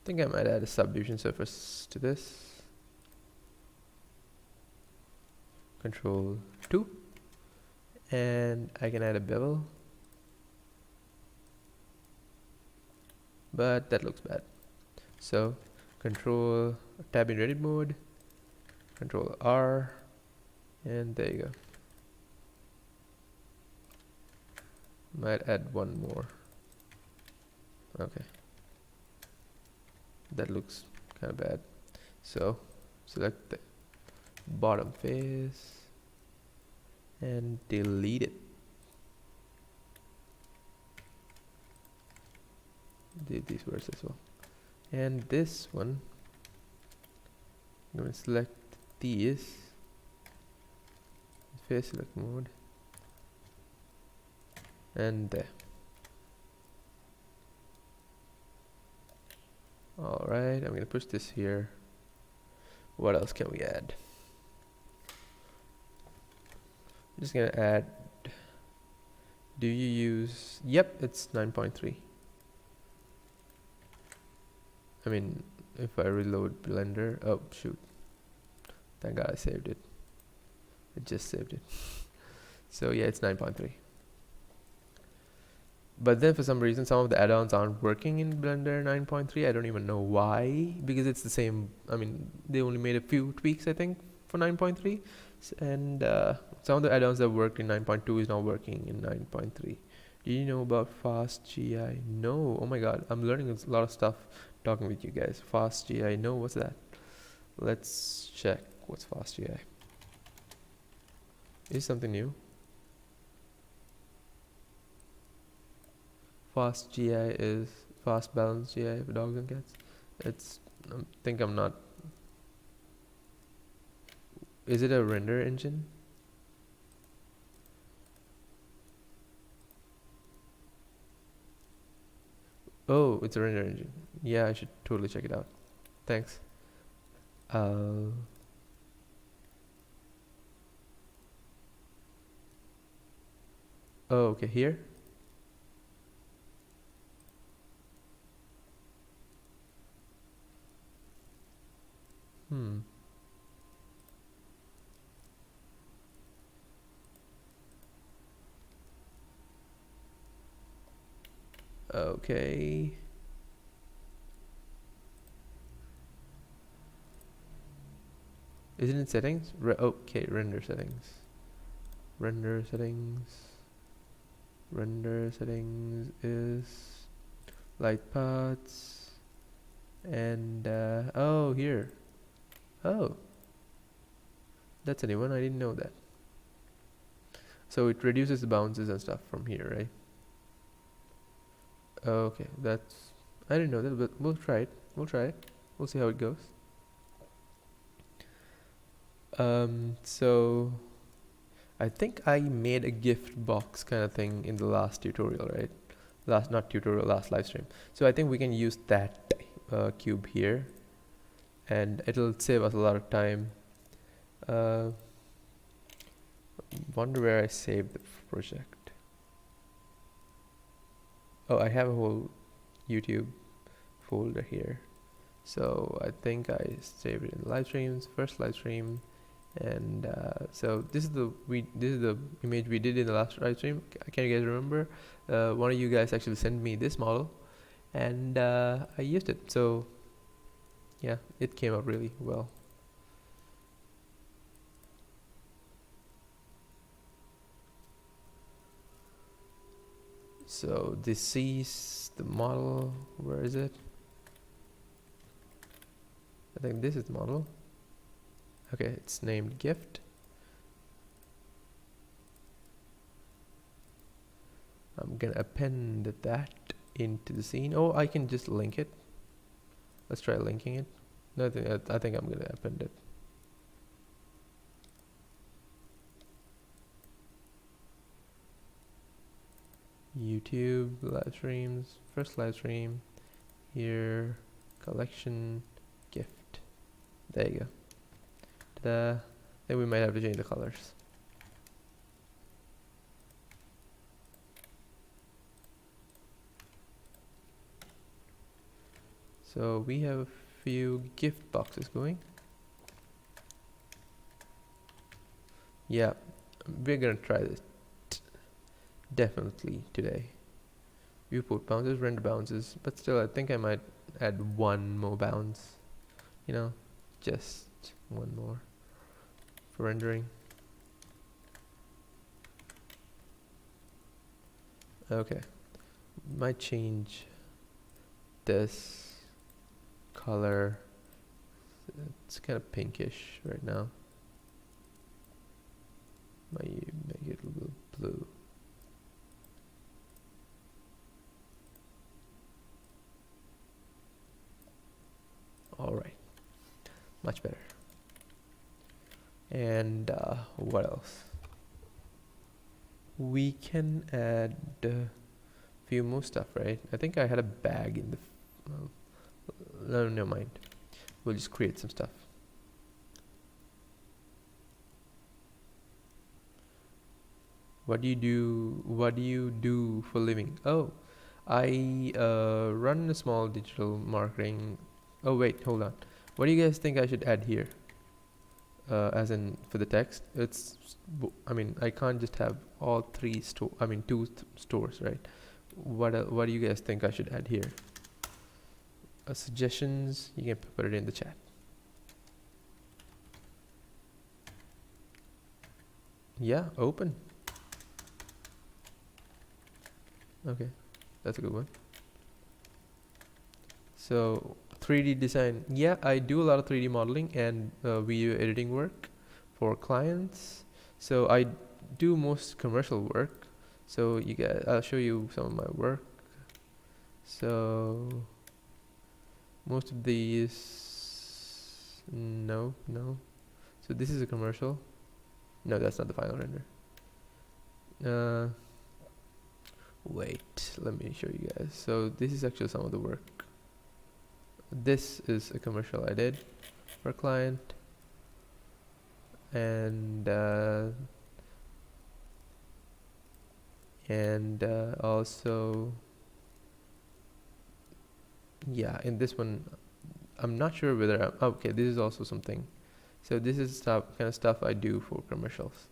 think I might add a subdivision surface to this. Control 2, and I can add a bevel, but that looks bad. So control tab in edit mode, control R, and there you go. Might add one more. Okay, that looks kind of bad. So select the bottom face and delete it. Delete these words as well. And this one, I'm going to select these, face select mode, and there. Alright, I'm going to push this here. What else can we add? I'm just going to add, do you use, yep, it's 9.3. If I reload Blender, oh shoot, thank God I saved it. It just saved it. So yeah, it's 9.3. But then for some reason, some of the add-ons aren't working in Blender 9.3. I don't even know why, because it's the same. I mean, they only made a few tweaks, I think, for 9.3. And some of the add-ons that worked in 9.2 is not working in 9.3. Do you know about FastGI? No. Oh my god, I'm learning a lot of stuff talking with you guys. FastGI, no, what's that? Let's check what's FastGI. Is something new? FastGI is fast balance GI for dogs and cats. It's I think I'm not. Is it a render engine? Oh, it's a render engine. Yeah, I should totally check it out. Thanks. Oh, okay, here. Hmm. Okay. Isn't it settings? Okay, render settings. Render settings. Render settings is light paths. And oh, here. Oh, that's a new one. I didn't know that. So it reduces the bounces and stuff from here, right? Okay, that's. I didn't know that, but we'll try it. We'll try it. We'll see how it goes. So I think I made a gift box kind of thing in the last tutorial, right? Not tutorial, last live stream. So I think we can use that cube here, and it'll save us a lot of time. Wonder where I saved the project. Oh, I have a whole YouTube folder here. So I think I saved it in live streams, first live stream, and so this is the image we did in the last live stream. Can you guys remember? One of you guys actually sent me this model, and I used it. So yeah, it came out really well. So this is the model. Where is it? I think this is the model. Okay, it's named gift. I'm gonna append that into the scene. Oh, I can just link it. Let's try linking it. No, I think I'm gonna append it. YouTube live streams, first live stream, here, collection, gift. There you go. Ta-da. Then we might have to change the colors. So we have a few gift boxes going. Yeah, we're gonna try this definitely today. Viewport bounces, render bounces, but still I think I might add one more bounce, you know, just one more for rendering. Okay, might change this color. It's kind of pinkish right now. Might make it a little blue. All right, much better. And what else? We can add a few more stuff, right? I think I had a bag in the no, never mind. We'll just create some stuff. What do you do for living? Oh, I run a small digital marketing. Oh wait, hold on. What do you guys think I should add here? As in for the text, I mean, I can't just have all three two stores, right? what do you guys think I should add here? Suggestions, you can put it in the chat. Yeah, open. Okay, that's a good one. So 3D design, yeah, I do a lot of 3D modeling and video editing work for clients. So I do most commercial work. So you guys, I'll show you some of my work. So most of these, no. So this is a commercial. No, that's not the final render. Wait, let me show you guys. So this is actually some of the work. This is a commercial I did for a client, and also, yeah, in this one I'm not sure whether okay, this is also something. So this is kind of stuff I do for commercials,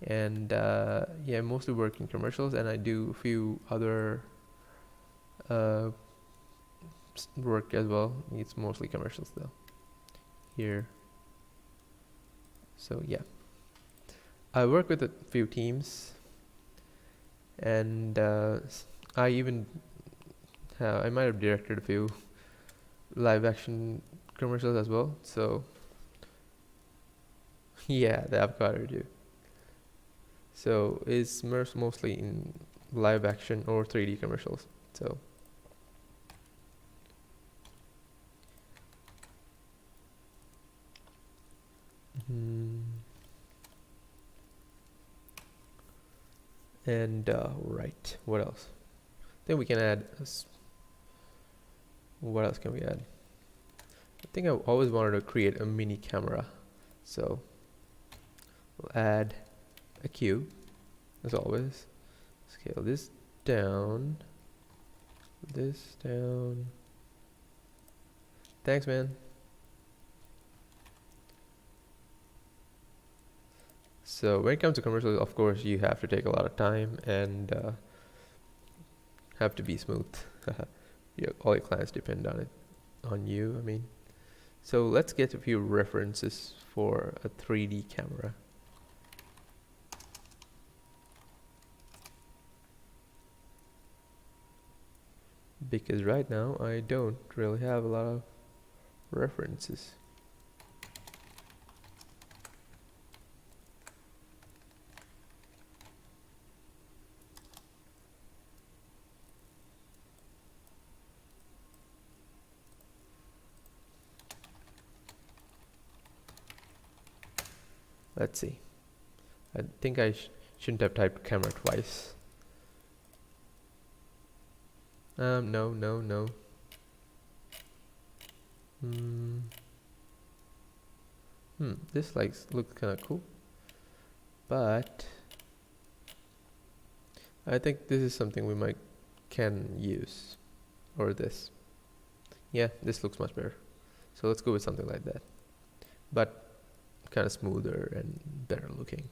and yeah, I mostly work in commercials, and I do a few other work as well. It's mostly commercials though here. So yeah, I work with a few teams, and I even I might have directed a few live action commercials as well. So yeah, the avocado too. So it's mostly in live action or 3D commercials. So and right, what else? Then we can add what else can we add? I think I always wanted to create a mini camera, so we'll add a cube as always. Scale this down, this down. Thanks, man. So when it comes to commercials, of course, you have to take a lot of time and have to be smooth. All your clients depend on it, on you, I mean. So let's get a few references for a 3D camera. Because right now I don't really have a lot of references. Let's see. I think I shouldn't have typed camera twice. No. This looks kind of cool, but I think this is something we can use, or this. Yeah, this looks much better. So let's go with something like that, but kind of smoother and better looking.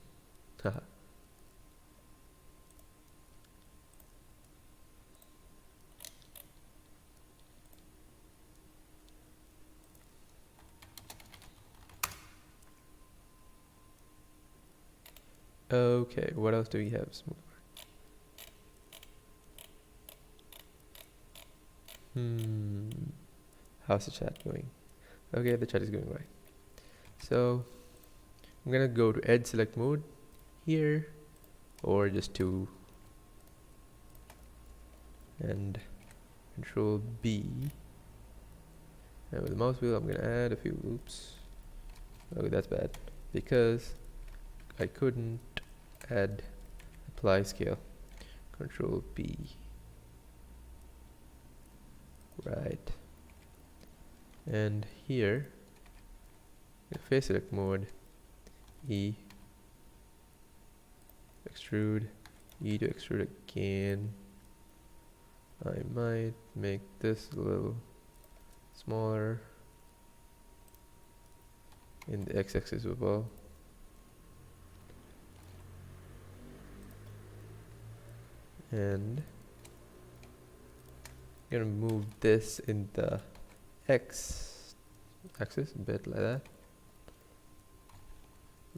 Haha. Okay, what else do we have? How's the chat going? Okay, the chat is going right. So I'm gonna go to edge select mode here, or just 2, and Control B, and with the mouse wheel I'm gonna add a few loops. Oh, that's bad, because I couldn't add apply scale. Control B. Right. And here, face select mode, E, extrude, E to extrude again. I might make this a little smaller in the x-axis as well. And gonna move this in the X axis a bit like that.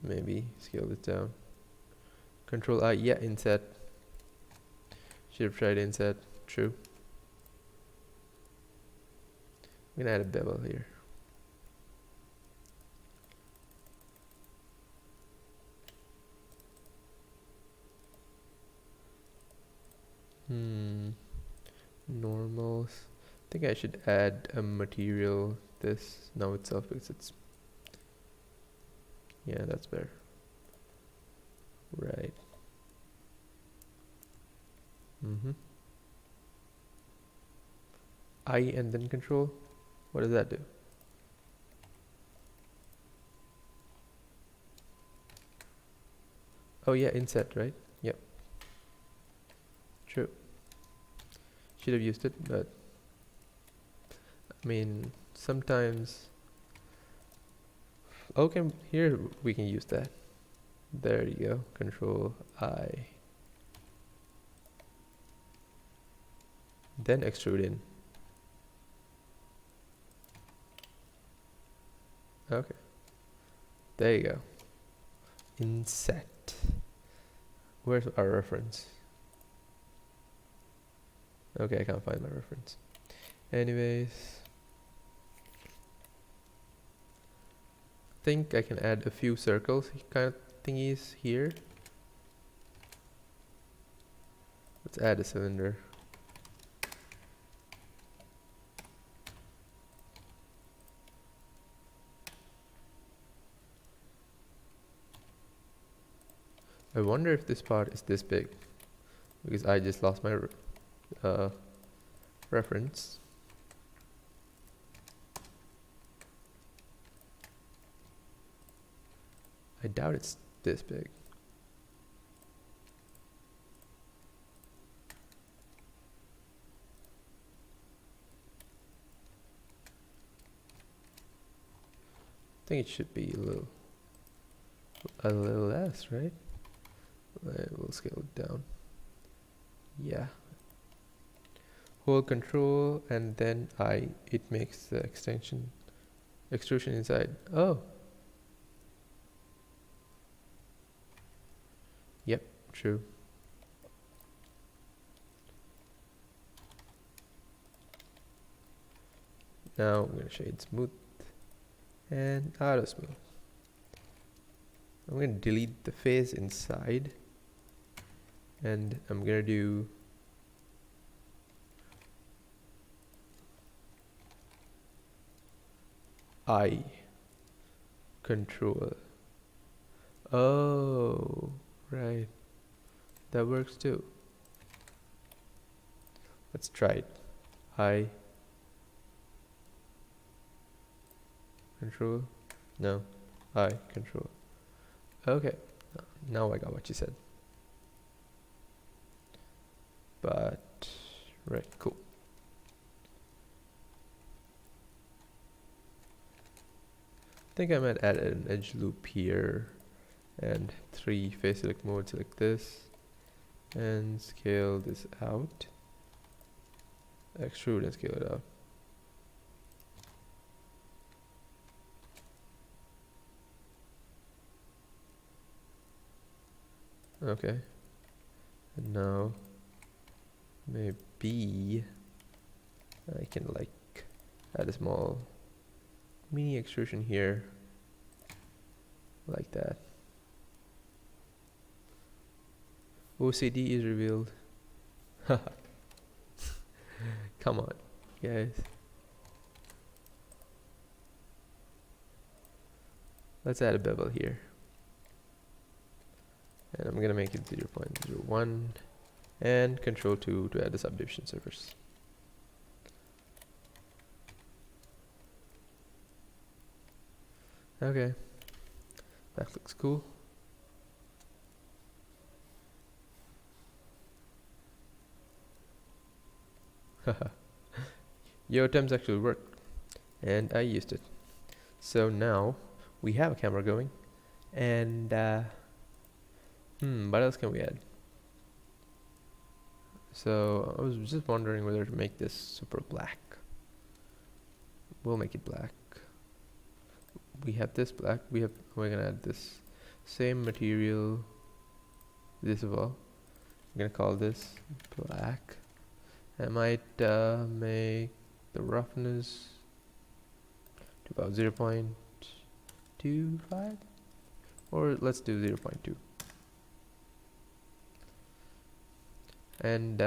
Maybe scale it down. Control I, yeah, inset. Should have tried inset. True. I'm gonna add a bevel here. Normals. I think I should add a material this now itself because it's, yeah, that's better. Right. I and then control. What does that do? Oh yeah, inset, right? Yep. True. Should have used it, but I mean, sometimes. Okay, here we can use that. There you go. Control I. Then extrude in. Okay. There you go. Inset. Where's our reference? Okay, I can't find my reference. Anyways, think I can add a few circles kind of thingies here. Let's add a cylinder. I wonder if this part is this big because I just lost my reference. I doubt it's this big. I think it should be a little less, right? We'll scale it down. Yeah. Hold control and then it makes the extrusion inside. Oh. Yep, true. Now I'm gonna shade smooth and auto smooth. I'm gonna delete the face inside and I'm gonna do I control. Oh, right. That works too. Let's try it. I control. No, I control. Okay, now I got what you said. But, right, cool. I think I might add an edge loop here and 3 face select modes like this and scale this out. Extrude and scale it out. Okay, and now maybe I can like add a small mini extrusion here like that. OCD is revealed. Come on, guys. Let's add a bevel here. And I'm gonna make it 0.01 and control 2 to add the subdivision surface. Okay, that looks cool. Your attempts actually worked, and I used it. So now we have a camera going, and what else can we add? So I was just wondering whether to make this super black. We'll make it black. We have this black. We're gonna add this same material. This as well. I'm gonna call this black. I might make the roughness to about 0.25, or let's do 0.2. And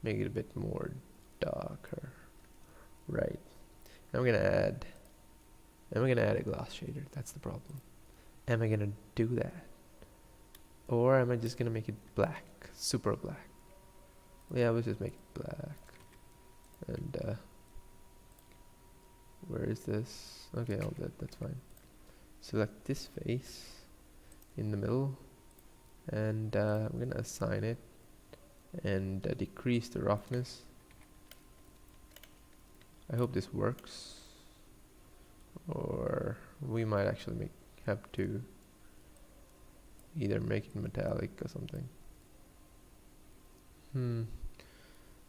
make it a bit more darker. Right. I'm gonna add a glass shader. That's the problem. Am I gonna do that? Or am I just gonna make it black? Super black. Yeah, we'll just make it black. And where is this? Okay, all that, that's fine. Select this face in the middle, and I'm gonna assign it and decrease the roughness. I hope this works, or we might actually have to either make it metallic or something.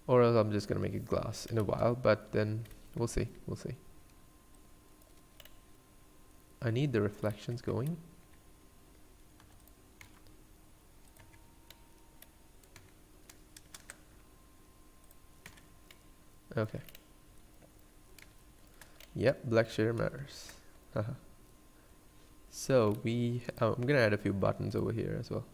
Or else I'm just gonna make it glass in a while, but then we'll see. I need the reflections going. Okay. Yep, black shader matters. So I'm gonna add a few buttons over here as well.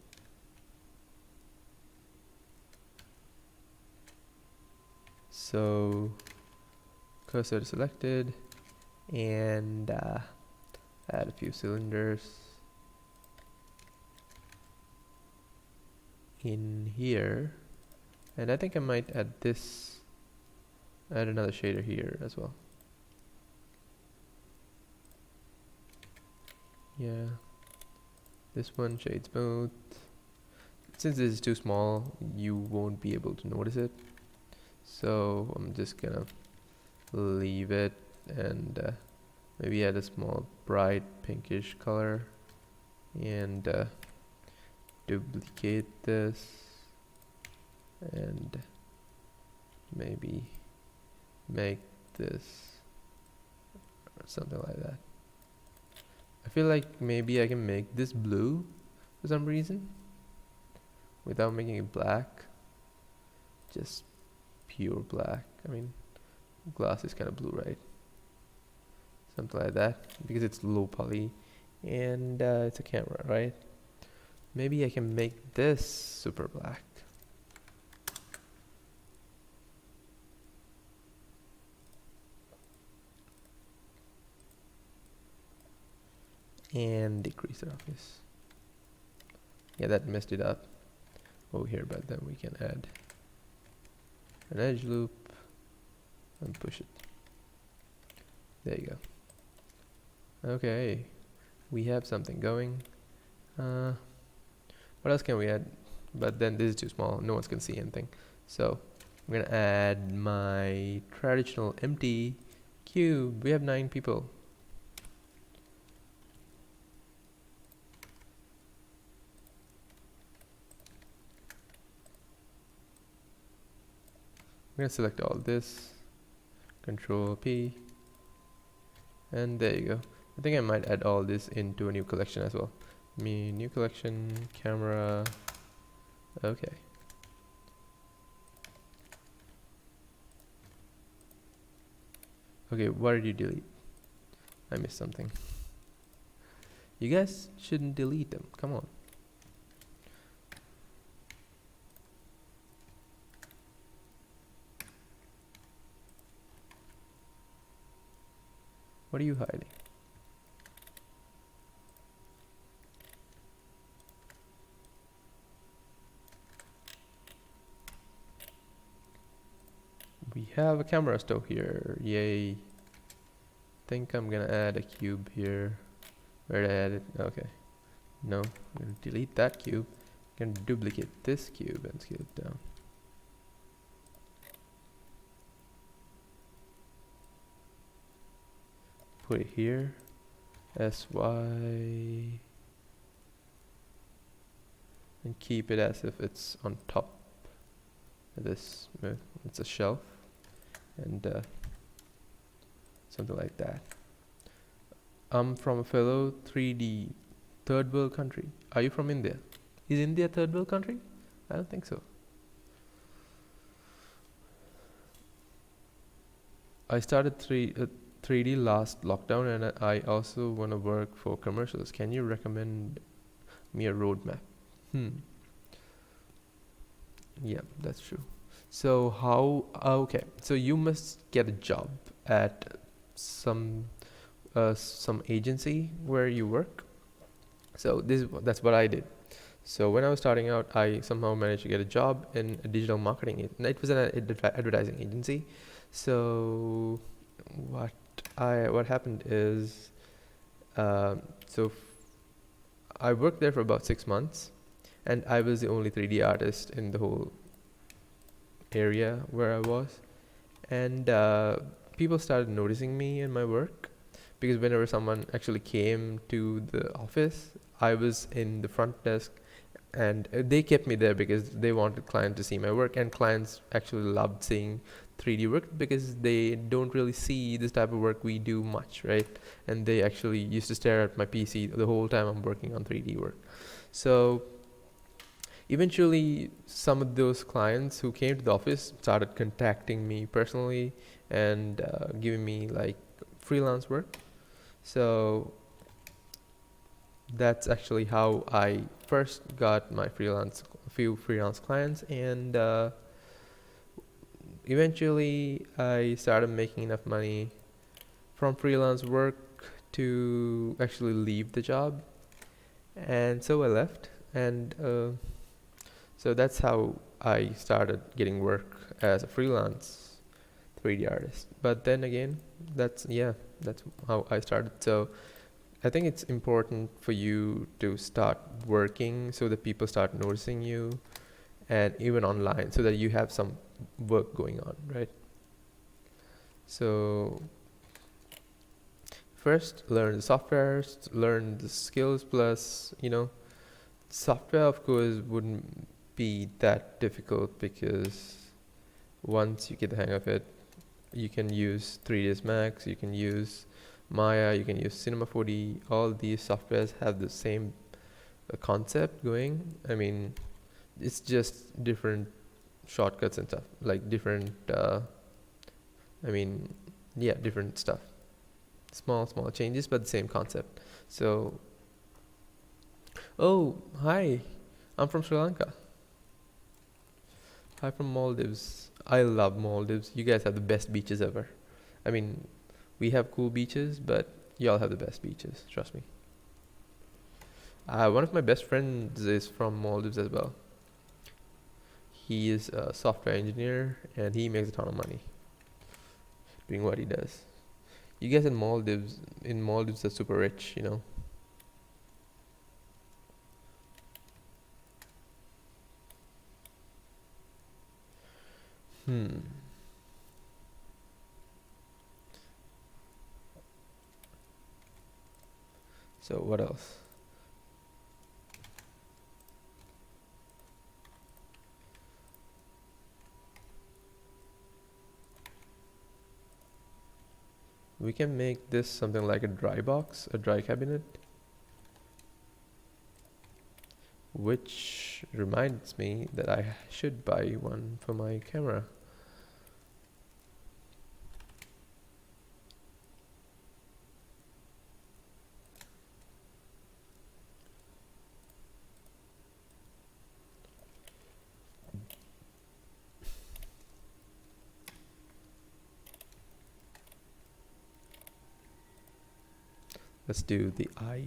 So cursor selected, and add a few cylinders in here, and I think I might add another shader here as well. Yeah, this one shade smooth. Since this is too small, you won't be able to notice it, so I'm just gonna leave it and maybe add a small bright pinkish color and duplicate this and maybe make this or something like that. I feel like maybe I can make this blue for some reason without making it black, just pure black. I mean, glass is kind of blue, right? Something like that, because it's low poly and it's a camera, right? Maybe I can make this super black. And decrease the roughness. Yeah, that messed it up over here, but then we can add an edge loop and push it. There you go. Okay, we have something going. What else can we add? But then this is too small, no one's gonna see anything. So I'm gonna add my traditional empty cube. We have 9 people. I'm gonna select all this, Control P, and there you go. I think I might add all this into a new collection as well. New collection, camera, okay. Okay, what did you delete? I missed something. You guys shouldn't delete them, come on. What are you hiding? We have a camera stove here, yay. Think I'm gonna add a cube here. Where did I add it? Okay. No, I'm gonna delete that cube. I'm gonna duplicate this cube and scale it down. Put it here, SY, and keep it as if it's on top this it's a shelf, and something like that. I'm from a fellow 3D third world country. Are you from India? Is India a third world country? I don't think so. I started 3D last lockdown, and I also want to work for commercials. Can you recommend me a roadmap? Hmm. Yeah, that's true. So how? Okay, so you must get a job at some some agency where you work. So that's what I did. So when I was starting out, I somehow managed to get a job in a digital marketing. It was an advertising agency. So what what happened is, so I worked there for about 6 months, and I was the only 3D artist in the whole area where I was, and people started noticing me and my work, because whenever someone actually came to the office, I was in the front desk, and they kept me there because they wanted clients to see my work, and clients actually loved seeing 3D work because they don't really see this type of work we do much, right? And they actually used to stare at my PC the whole time I'm working on 3D work. So eventually some of those clients who came to the office started contacting me personally, and giving me like freelance work. So that's actually how I first got my few freelance clients, and eventually I started making enough money from freelance work to actually leave the job, and so I left, and so that's how I started getting work as a freelance 3D artist. But then again, that's how I started. So I think it's important for you to start working so that people start noticing you, and even online, so that you have some work going on, right? So first learn the software, learn the skills, plus software of course wouldn't be that difficult, because once you get the hang of it, you can use 3ds Max, you can use Maya, you can use Cinema 4D. All these softwares have the same concept going. I mean, it's just different shortcuts and stuff, like different I mean, yeah, different stuff, small changes, but the same concept. So, oh, hi, I'm from Sri Lanka. Hi from Maldives. I love Maldives. You guys have the best beaches ever. I mean, we have cool beaches, but y'all have the best beaches, trust me. One of my best friends is from Maldives as well. He is a software engineer, and he makes a ton of money doing what he does. You guys in Maldives are super rich. Hmm. So what else? We can make this something like a dry box, a dry cabinet, which reminds me that I should buy one for my camera. Let's do the eye.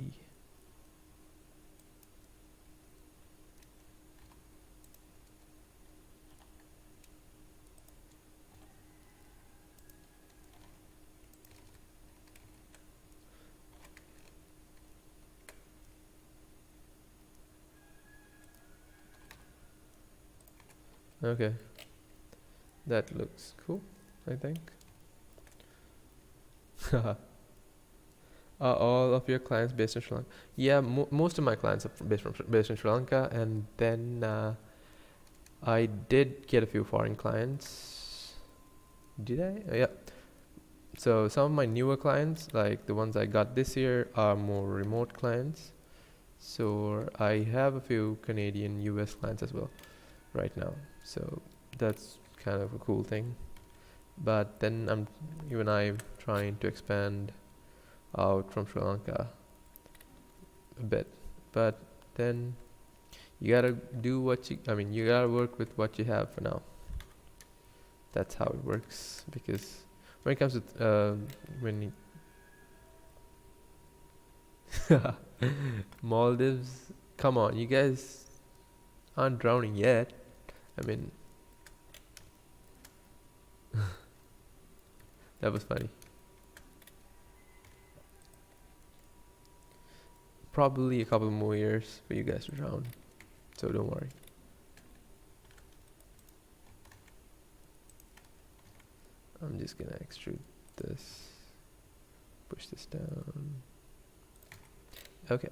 Okay, that looks cool, I think. Are all of your clients based in Sri Lanka? Yeah, most of my clients are based in Sri Lanka, and then I did get a few foreign clients. Did I? Yeah. So some of my newer clients, like the ones I got this year, are more remote clients. So I have a few Canadian US clients as well right now. So that's kind of a cool thing. But then I'm trying to expand out from Sri Lanka a bit. But then you gotta do you gotta work with what you have for now. That's how it works. Because when it comes to when Maldives, come on, you guys aren't drowning yet. I mean, that was funny. Probably a couple more years for you guys to drown, so don't worry. I'm just gonna extrude this, push this down. Okay.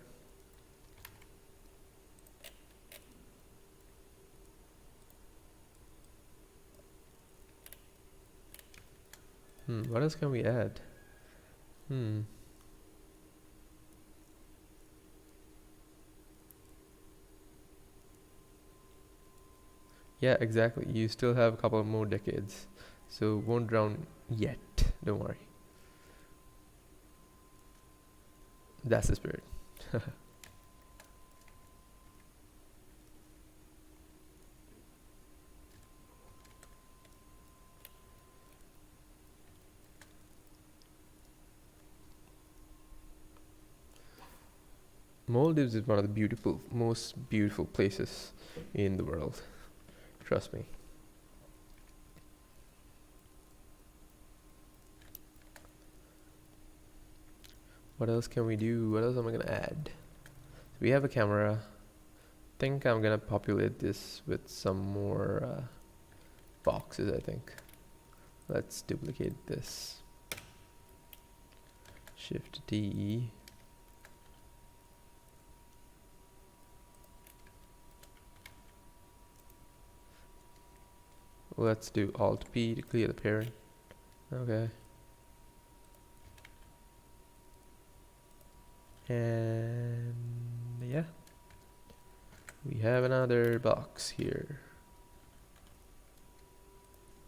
What else can we add? Yeah, exactly. You still have a couple more decades, so won't drown yet. Don't worry. That's the spirit. Maldives is one of the most beautiful places in the world. Trust me. What else can we do? What else am I gonna add? We have a camera. Think I'm gonna populate this with some more boxes, I think. Let's duplicate this. Shift D. Let's do Alt P to clear the parent. Okay. And yeah, we have another box here.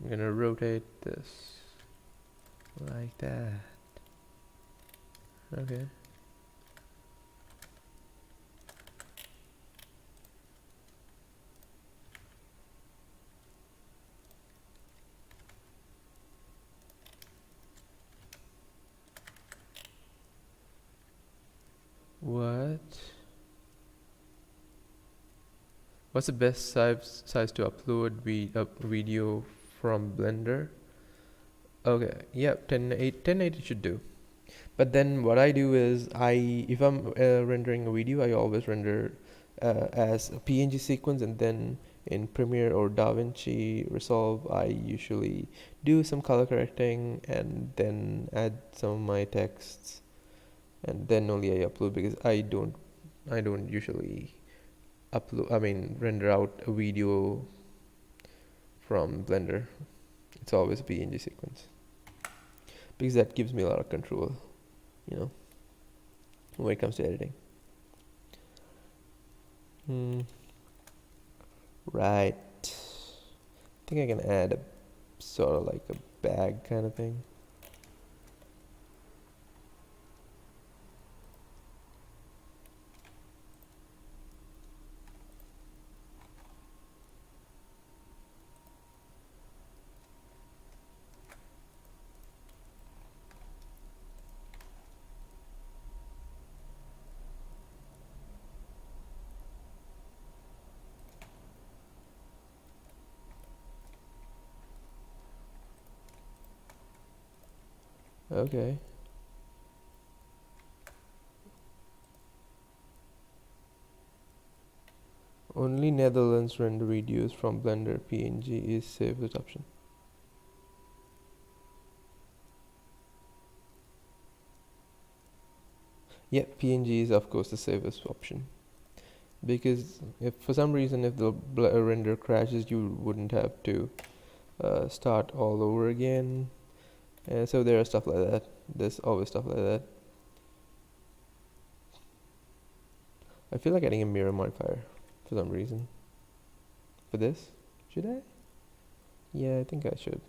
I'm gonna rotate this like that. Okay. What's the best size to upload video from Blender? Okay, yeah, 1080 should do. But then what I do is if I'm rendering a video, I always render as a PNG sequence, and then in Premiere or DaVinci Resolve, I usually do some color correcting and then add some of my texts, and then only I upload, because I don't usually render out a video from Blender. It's always a PNG sequence, because that gives me a lot of control, when it comes to editing. Right. I think I can add a sort of like a bag kind of thing. Okay. Only Netherlands render videos from Blender PNG is safest option. Yeah, PNG is of course the safest option. because if for some reason if the render crashes, you wouldn't have to start all over again. And so there are stuff like that. There's always stuff like that. I feel like adding a mirror modifier for some reason. For this, should I? Yeah, I think I should.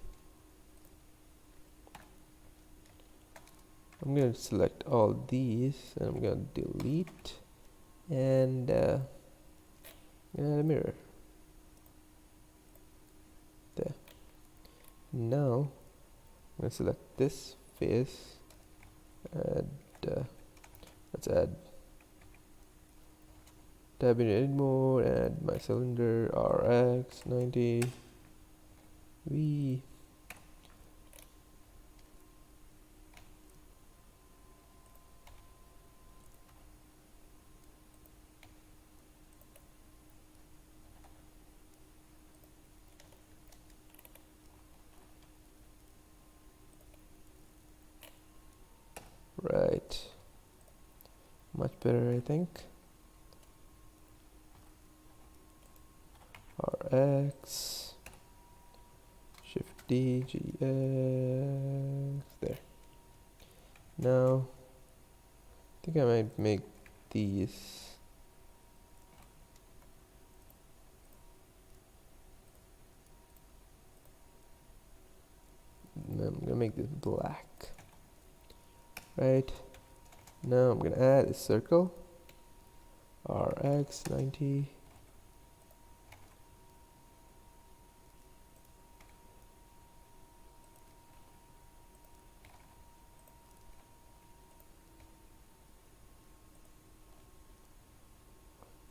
I'm gonna select all these and I'm gonna delete and add a mirror. There. Now I'm gonna select this face. Let's add tab in edit mode. Add my cylinder RX 90 V. Right, much better I think. RX Shift D GX there. Now I think I might make these I'm gonna make this black. Right, now I'm gonna add a circle RX 90.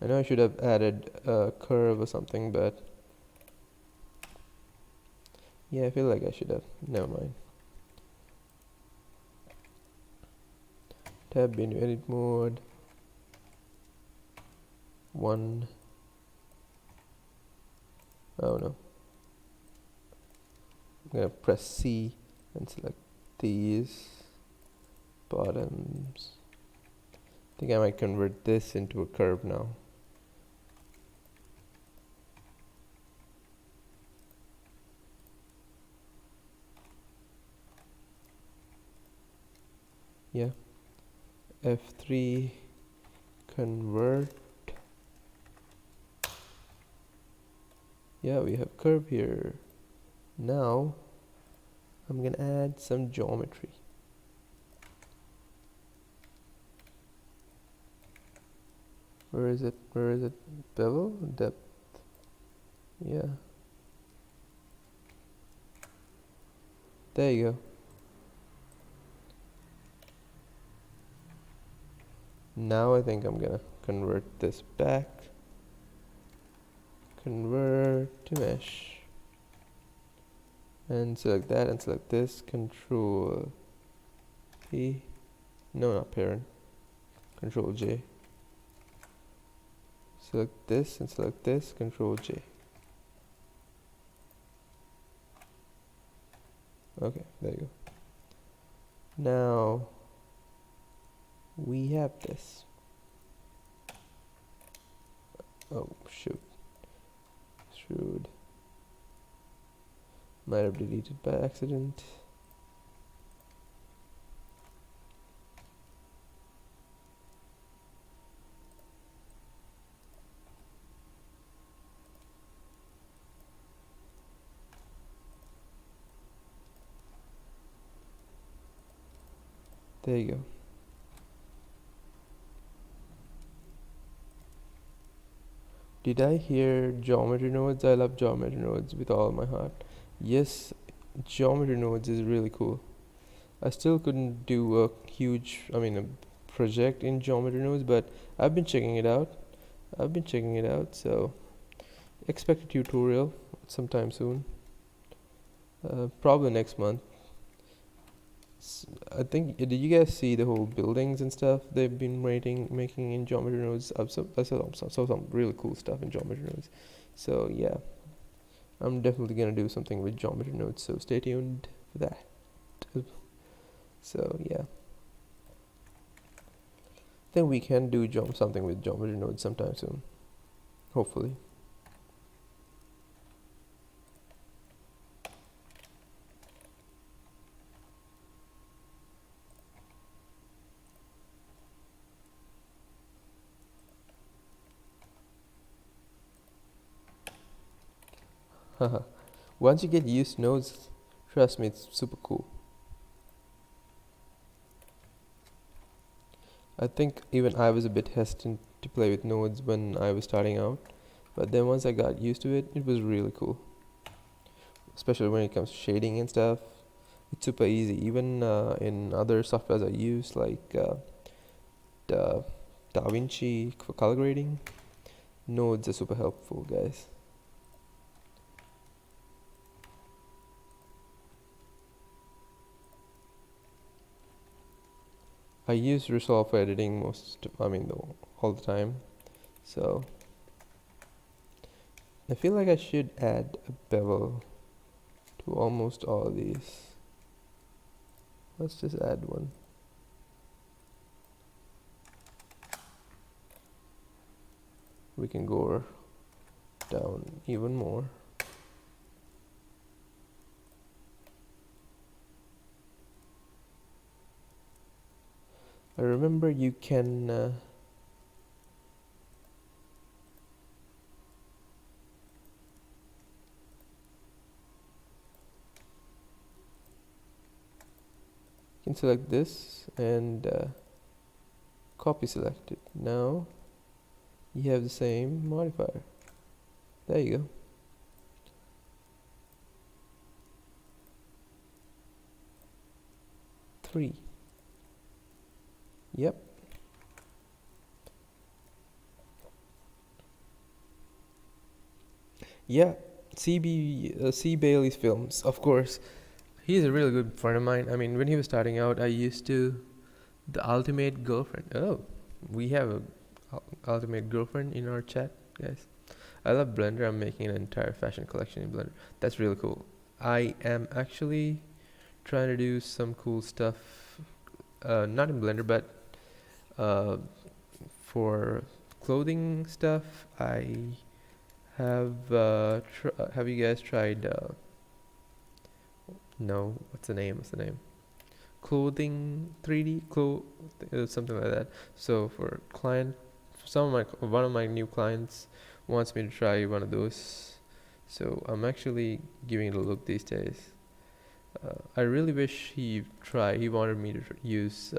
I know I should have added a curve or something, but yeah, I feel like I should have. Never mind. Tab in edit mode. 1. Oh no. I'm gonna press C and select these bottoms. I think I might convert this into a curve now. Yeah. F3 convert. Yeah, we have curve here. Now I'm gonna add some geometry. Where is it? Where is it? Bevel? Depth. Yeah. There you go. Now I think I'm gonna convert this back. Convert to mesh. And select that and select this. Control P. No, not parent. Control J. Select this and select this. Control J. Okay, there you go. Now we have this. Oh shoot. Might have deleted by accident. There you go. Did I hear geometry nodes? I love geometry nodes with all my heart. Yes, geometry nodes is really cool. I still couldn't do a a project in geometry nodes, but I've been checking it out. So expect a tutorial sometime soon. Probably next month. I think, did you guys see the whole buildings and stuff they've been making in geometry nodes? I saw some really cool stuff in geometry nodes. So yeah, I'm definitely gonna do something with geometry nodes, so stay tuned for that. So yeah, Then we can do something with geometry nodes sometime soon, hopefully. Haha. Once you get used to nodes, trust me, it's super cool. I think even I was a bit hesitant to play with nodes when I was starting out, but then once I got used to it, it was really cool. Especially when it comes to shading and stuff, it's super easy. Even in other softwares I use, like Da DaVinci for color grading, nodes are super helpful, guys. I use Resolve for editing all the time. So I feel like I should add a bevel to almost all of these. Let's just add one. We can go down even more. I remember you can select this and copy selected. Now you have the same modifier. There you go. Three. Yep. Yeah, C. Bailey's films, of course. He's a really good friend of mine. I mean, when he was starting out, I used to the ultimate girlfriend. Oh, we have a ultimate girlfriend in our chat, guys. I love Blender. I'm making an entire fashion collection in Blender. That's really cool. I am actually trying to do some cool stuff, not in Blender, but uh, for clothing stuff. I have you guys tried? No, what's the name? Clothing 3D, something like that. So for client, one of my new clients wants me to try one of those. So I'm actually giving it a look these days. I really wish he wanted me to use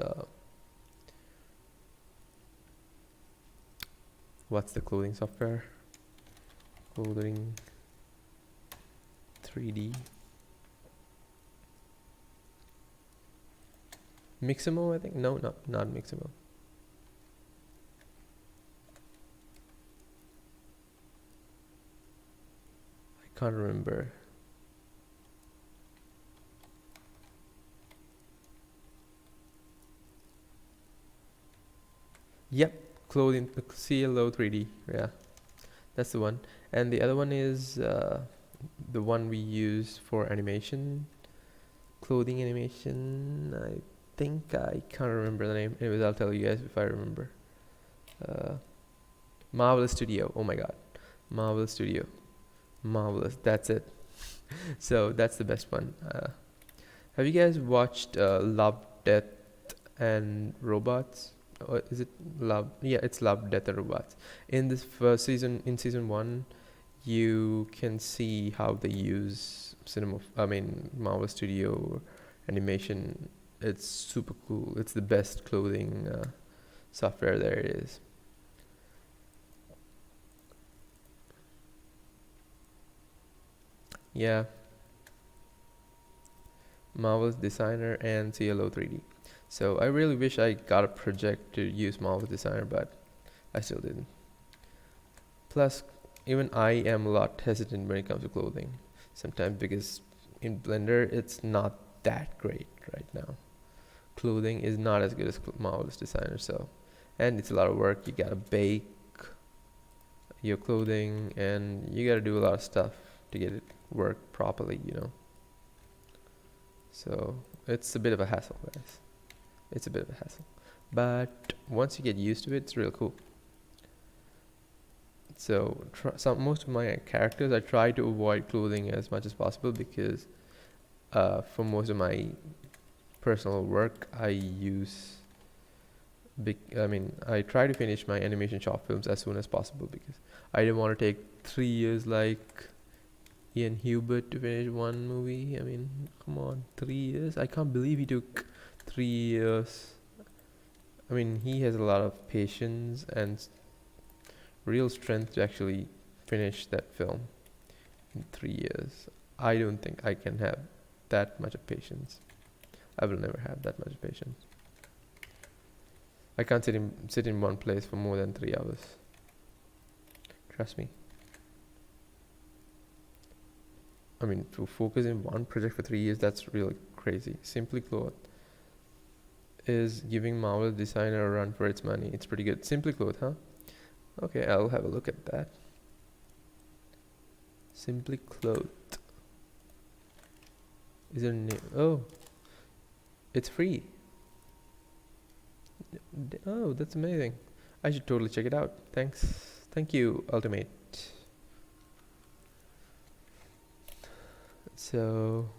what's the clothing software? Clothing 3D. Mixamo, I think. No, not Mixamo. I can't remember. Yep, clothing CLO 3D. Yeah, that's the one. And the other one is the one we use for animation, clothing animation. I think I can't remember the name. Anyways, I'll tell you guys if I remember. Marvelous Studio. Oh my god, Marvelous Studio. Marvelous. That's it. So that's the best one. Have you guys watched Love, Death, and Robots? Or is it Love? Yeah, it's Love, Death, and Robots. In this first season, in season one, you can see how they use Marvel Studio animation. It's super cool. It's the best clothing software there is. Yeah, Marvel's Designer and CLO 3D. So I really wish I got a project to use Marvel's Designer, but I still didn't. Plus, even I am a lot hesitant when it comes to clothing sometimes, because in Blender it's not that great right now. Clothing is not as good as Marvelous Designer, so, and it's a lot of work. You gotta bake your clothing and you gotta do a lot of stuff to get it work properly, you know. So it's a bit of a hassle, guys. It's a bit of a hassle. but once you get used to it, it's real cool. So most of my characters, I try to avoid clothing as much as possible because for most of my personal work, I use I try to finish my animation short films as soon as possible because I didn't want to take 3 years like Ian Hubert to finish one movie. I mean, come on, 3 years? I can't believe he took 3 years. I mean, he has a lot of patience and real strength to actually finish that film in 3 years. I don't think I can have that much of patience. I will never have that much patience. I can't sit in one place for more than 3 hours. Trust me. I mean, to focus in one project for 3 years, that's really crazy. Simply Cloth is giving Marvel Designer a run for its money. It's pretty good. Simply Cloth, huh? Okay, I'll have a look at that. Simply Cloth. Is there a name? Oh, it's free. Oh, that's amazing. I should totally check it out. Thanks. Thank you, Ultimate. So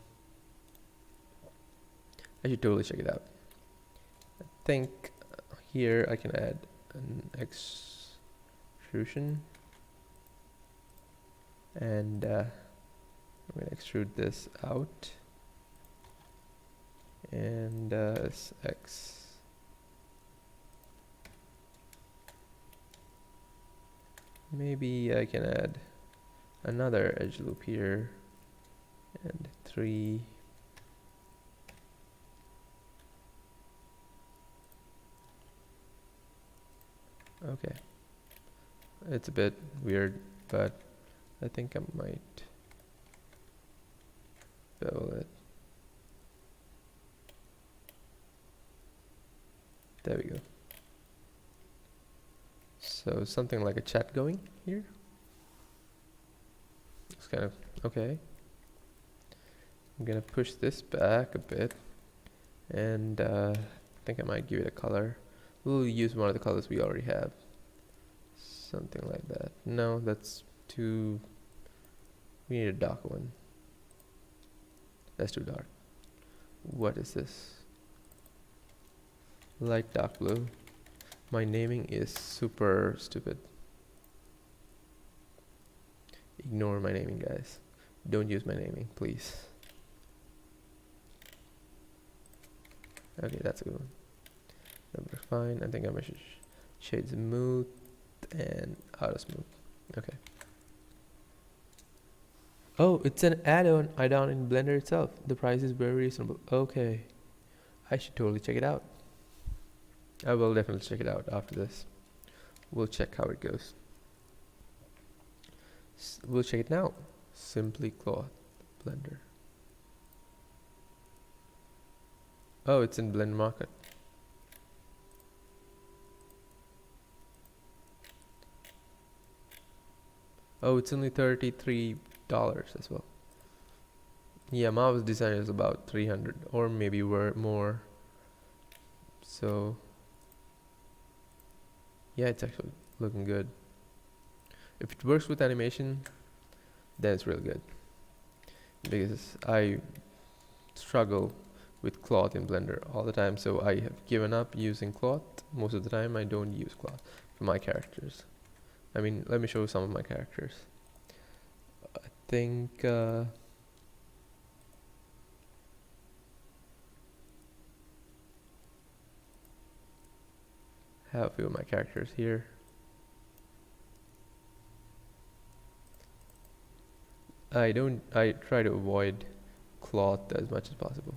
I should totally check it out. I think here I can add an extrusion, and I'm gonna extrude this out, and X. Maybe I can add another edge loop here, and 3. Okay, it's a bit weird, but I think I might bevel it. There we go. So something like a chat going here. It's kind of okay. I'm gonna push this back a bit, and I think I might give it a color. We'll use one of the colors we already have. Something like that. No, that's too... We need a dark one. That's too dark. What is this? Light dark blue. My naming is super stupid. Ignore my naming, guys. Don't use my naming, please. Okay, that's a good one. Number fine. I think I'm gonna shade smooth and auto smooth. Okay. Oh, it's an add-on in Blender itself. The price is very reasonable. Okay, I should totally check it out. I will definitely check it out after this. We'll check how it goes. We'll check it now. Simply Cloth Blender. Oh, it's in Blend Market. Oh, it's only $33 as well. Yeah, Marvel's Designer is about 300 or maybe more. So yeah, it's actually looking good. If it works with animation, then it's really good. Because I struggle with cloth in Blender all the time, so I have given up using cloth. Most of the time I don't use cloth for my characters. I mean, let me show you some of my characters. I think have a few of my characters here. I try to avoid cloth as much as possible.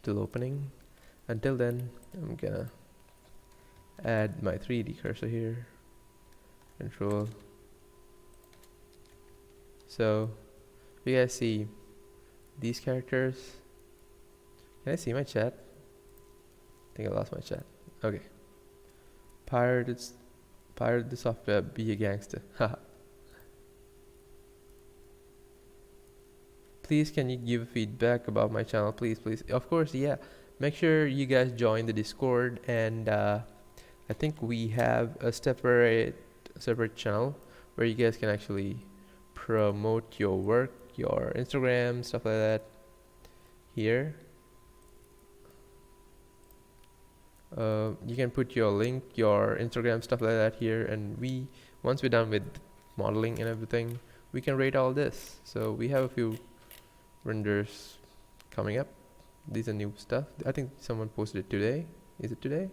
still opening. Until then, I'm gonna add my 3D cursor here. Control. So you guys see these characters. Can I see my chat? I think I lost my chat. Okay. Pirate the software, be a gangster. Haha. Please, can you give feedback about my channel? Please, please. Of course, yeah. Make sure you guys join the Discord, and I think we have a separate channel where you guys can actually promote your work, your Instagram, stuff like that. Here, you can put your link, your Instagram, stuff like that here, and once we're done with modeling and everything, we can rate all this. So we have a few renders coming up. These are new stuff. I think someone posted it today. Is it today?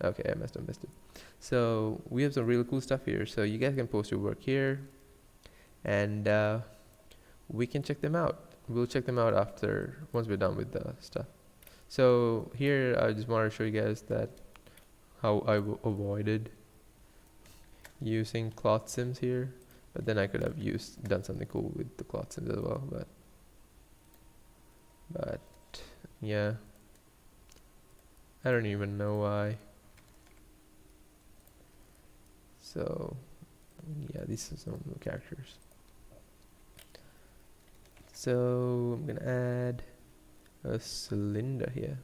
Okay, I must have missed it. So we have some really cool stuff here. So you guys can post your work here, and we can check them out. We'll check them out after once we're done with the stuff. So here I just want to show you guys that how I avoided using cloth sims here, but then I could have done something cool with the cloth sims as well. But yeah, I don't even know why. So yeah, these are some of the characters. So I'm gonna add a cylinder here.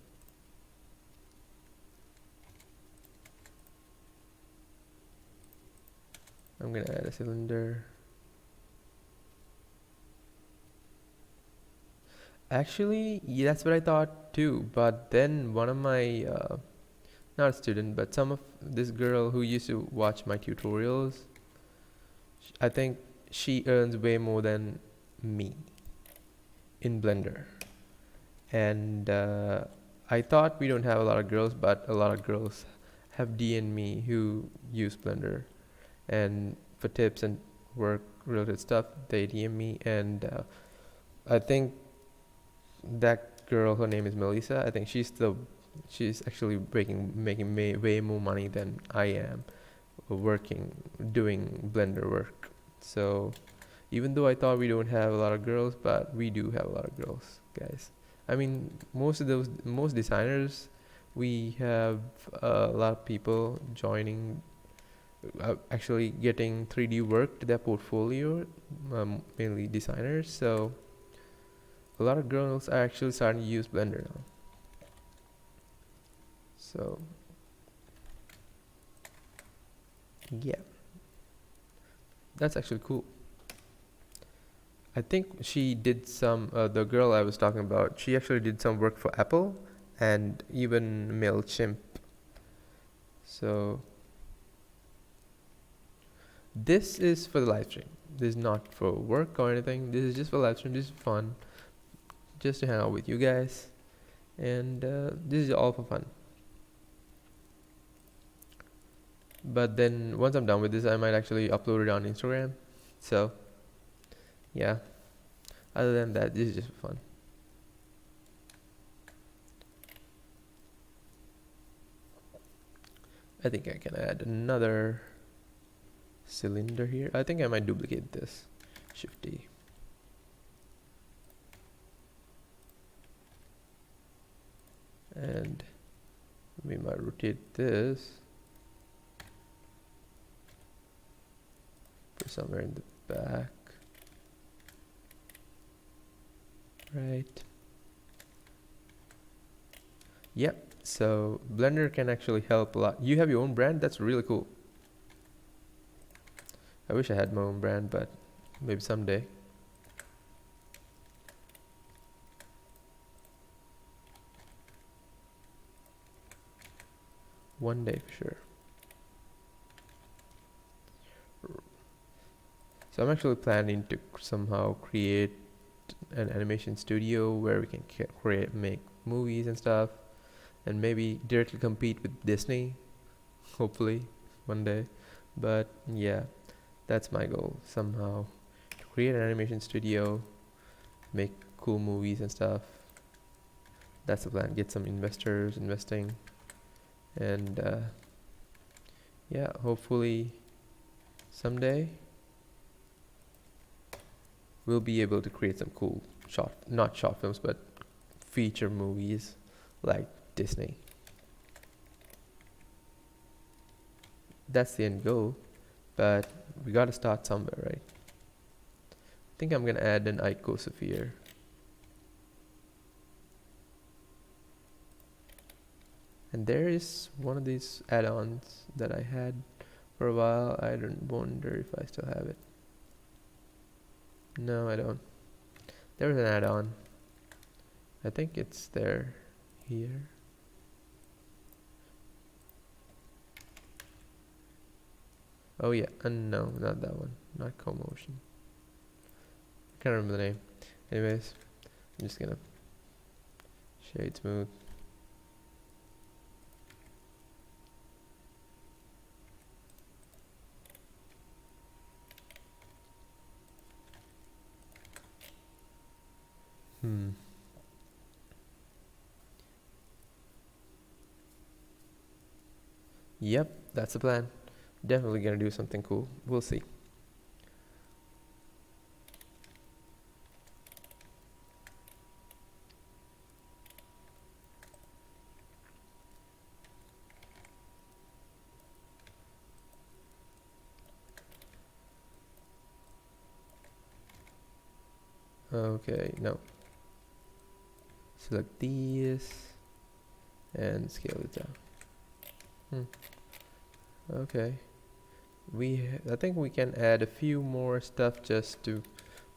I'm gonna add a cylinder. Actually, yeah, that's what I thought too. But then one of my, not a student, but some of this girl who used to watch my tutorials, I think she earns way more than me in Blender. And I thought we don't have a lot of girls, but a lot of girls have DM'd me who use Blender, and for tips and work related stuff they DM me, and I think that girl, her name is Melissa. I think she's actually making way more money than I am doing Blender work. So even though I thought we don't have a lot of girls, but we do have a lot of girls, guys. I mean, most designers, we have a lot of people joining, actually getting 3D work to their portfolio, mainly designers. So a lot of girls are actually starting to use Blender now. So yeah, that's actually cool. I think she did some, the girl I was talking about, she actually did some work for Apple and even MailChimp. So this is for the live stream. This is not for work or anything. This is just for live stream. This is fun, just to hang out with you guys, and this is all for fun. But then once I'm done with this, I might actually upload it on Instagram. So yeah, other than that, this is just for fun. I think I can add another cylinder here. I think I might duplicate this. Shift D. And we might rotate this, put somewhere in the back. Right. Yep. So Blender can actually help a lot. You have your own brand? That's really cool. I wish I had my own brand, but maybe someday. One day for sure. So I'm actually planning to somehow create an animation studio where we can make movies and stuff, and maybe directly compete with Disney, hopefully one day. But yeah, that's my goal, somehow to create an animation studio, make cool movies and stuff. That's the plan. Get some investors investing, and yeah, hopefully someday we'll be able to create some cool not short films, but feature movies like Disney. That's the end goal, but we gotta start somewhere, right? I think I'm gonna add an icosphere. And there is one of these add-ons that I had for a while. I don't wonder if I still have it. No, I don't. There was an add-on. I think it's there. Here. Oh yeah, no, not that one. Not CoMotion. I can't remember the name. Anyways, I'm just gonna shade smooth. Yep, that's the plan. Definitely gonna do something cool. We'll see. Okay, no. Select these and scale it down. Okay. I think we can add a few more stuff just to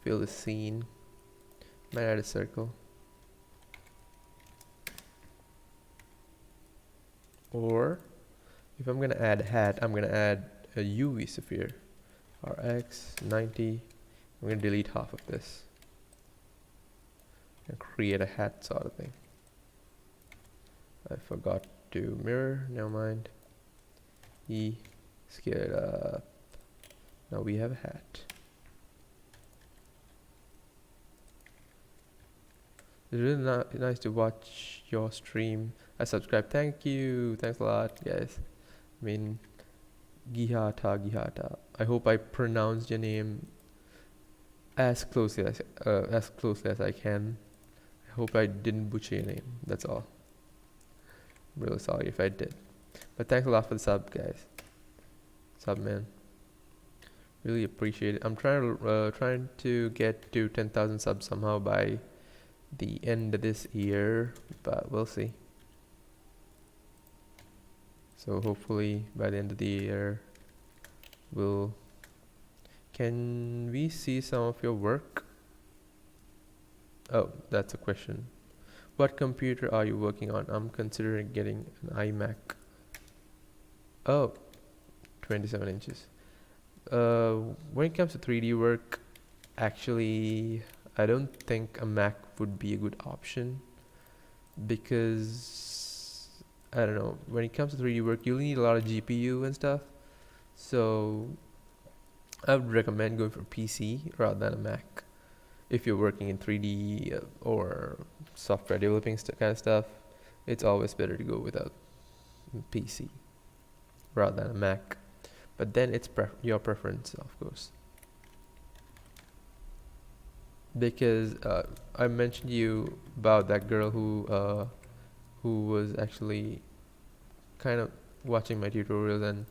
fill the scene. Might add a circle. Or if I'm gonna add a hat, I'm gonna add a UV sphere. RX 90. I'm gonna delete half of this and create a hat sort of thing. I forgot to mirror, never mind. E, scale it up. Now we have a hat. It's really nice to watch your stream. I subscribe. Thank you. Thanks a lot, guys. I mean, Gihata. I hope I pronounced your name as closely as I can. I hope I didn't butcher your name. That's all. I'm really sorry if I did. But thanks a lot for the sub, guys. Sub, man. Really appreciate it. I'm trying to get to 10,000 subs somehow by the end of this year, but we'll see. So hopefully by the end of the year, can we see some of your work? Oh, that's a question. What computer are you working on? I'm considering getting an iMac. Oh, 27 inches. When it comes to 3D work, actually, I don't think a Mac would be a good option, because I don't know, when it comes to 3D work, you'll need a lot of GPU and stuff. So I would recommend going for PC rather than a Mac. If you're working in 3D or software developing kind of stuff, it's always better to go with a PC rather than a Mac. But then it's your preference, of course. Because I mentioned to you about that girl who was actually kind of watching my tutorials, and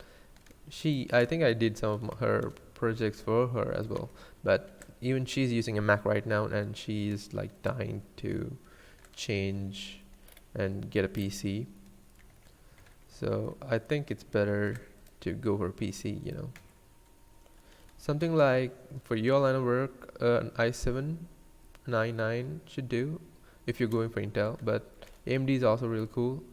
I think I did some of her projects for her as well. But even she's using a Mac right now, and she's like dying to change and get a PC. So I think it's better to go for PC, you know. Something like, for your line of work, an i7 99 should do if you're going for Intel, but AMD is also really cool.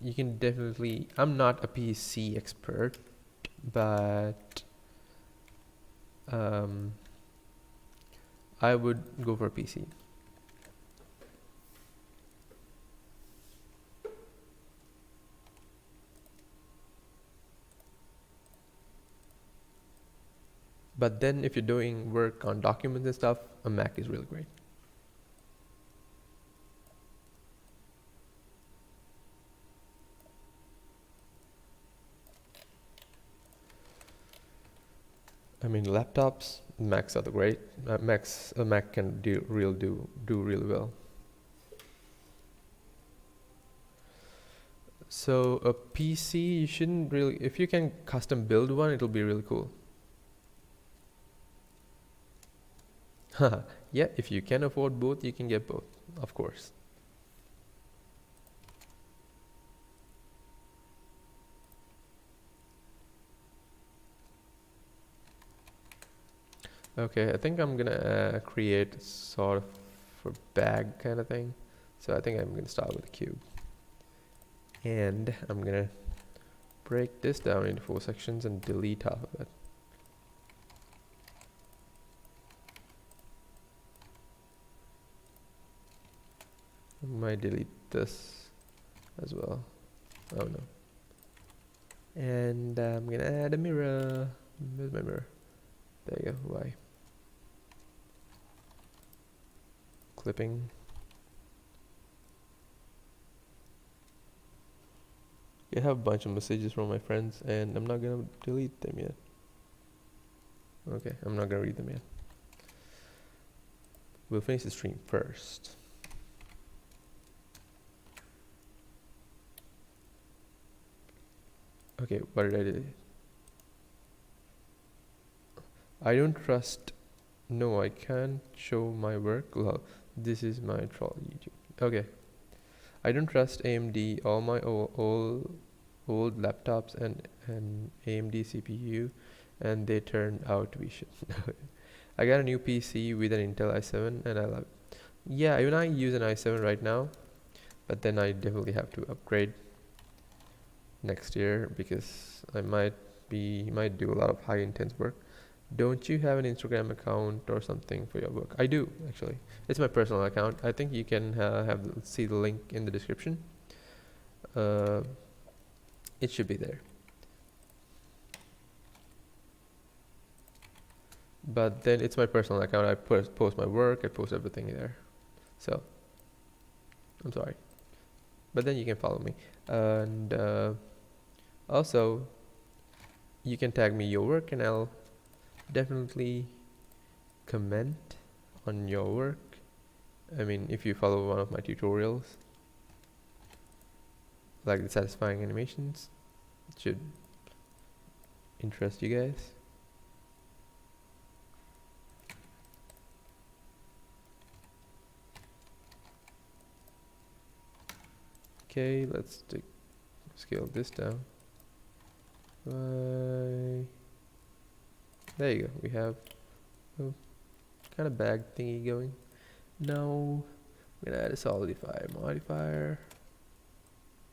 You can definitely, I'm not a PC expert, but I would go for a PC. But then if you're doing work on documents and stuff, a Mac is really great. I mean, laptops, Macs are the great. A Mac can do really well. So a PC, you shouldn't really. If you can custom build one, it'll be really cool. Yeah, if you can afford both, you can get both, of course. Okay, I think I'm gonna create sort of a bag kind of thing. So I think I'm gonna start with a cube. And I'm gonna break this down into 4 sections and delete half of it. I might delete this as well. Oh no. And I'm gonna add a mirror. Where's my mirror? There you go. Why? Clipping. I have a bunch of messages from my friends and I'm not gonna delete them yet. Okay, I'm not gonna read them yet. We'll finish the stream first. Okay, what did I do? I don't trust. No, I can't show my work. Well, this is my troll YouTube. Okay. I don't trust AMD. All my old laptops and AMD CPU, and they turned out to be shit. I got a new PC with an Intel i7, and I love it. Yeah, even I use an i7 right now, but then I definitely have to upgrade next year because I might do a lot of high intense work. Don't you have an Instagram account or something for your work? I do, actually. It's my personal account. I think you can see the link in the description. It should be there. But then it's my personal account. I post my work. I post everything there. So, I'm sorry. But then you can follow me. And also, you can tag me your work and I'll definitely comment on your work. I mean, if you follow one of my tutorials, like the satisfying animations, it should interest you guys. Okay, let's scale this down. There you go. We have a kind of bag thingy going. Now I'm gonna add a solidifier modifier.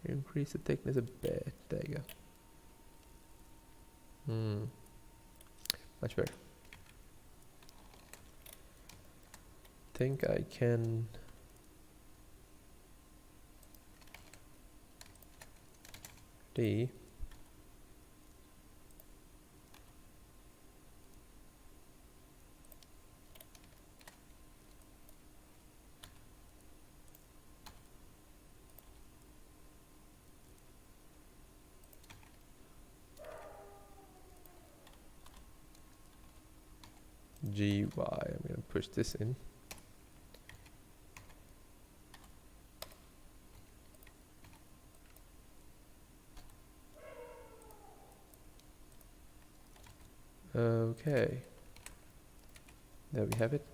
Increase the thickness a bit. There you go. Much better. Think I can. D. GY. I'm gonna push this in. Okay. There we have it.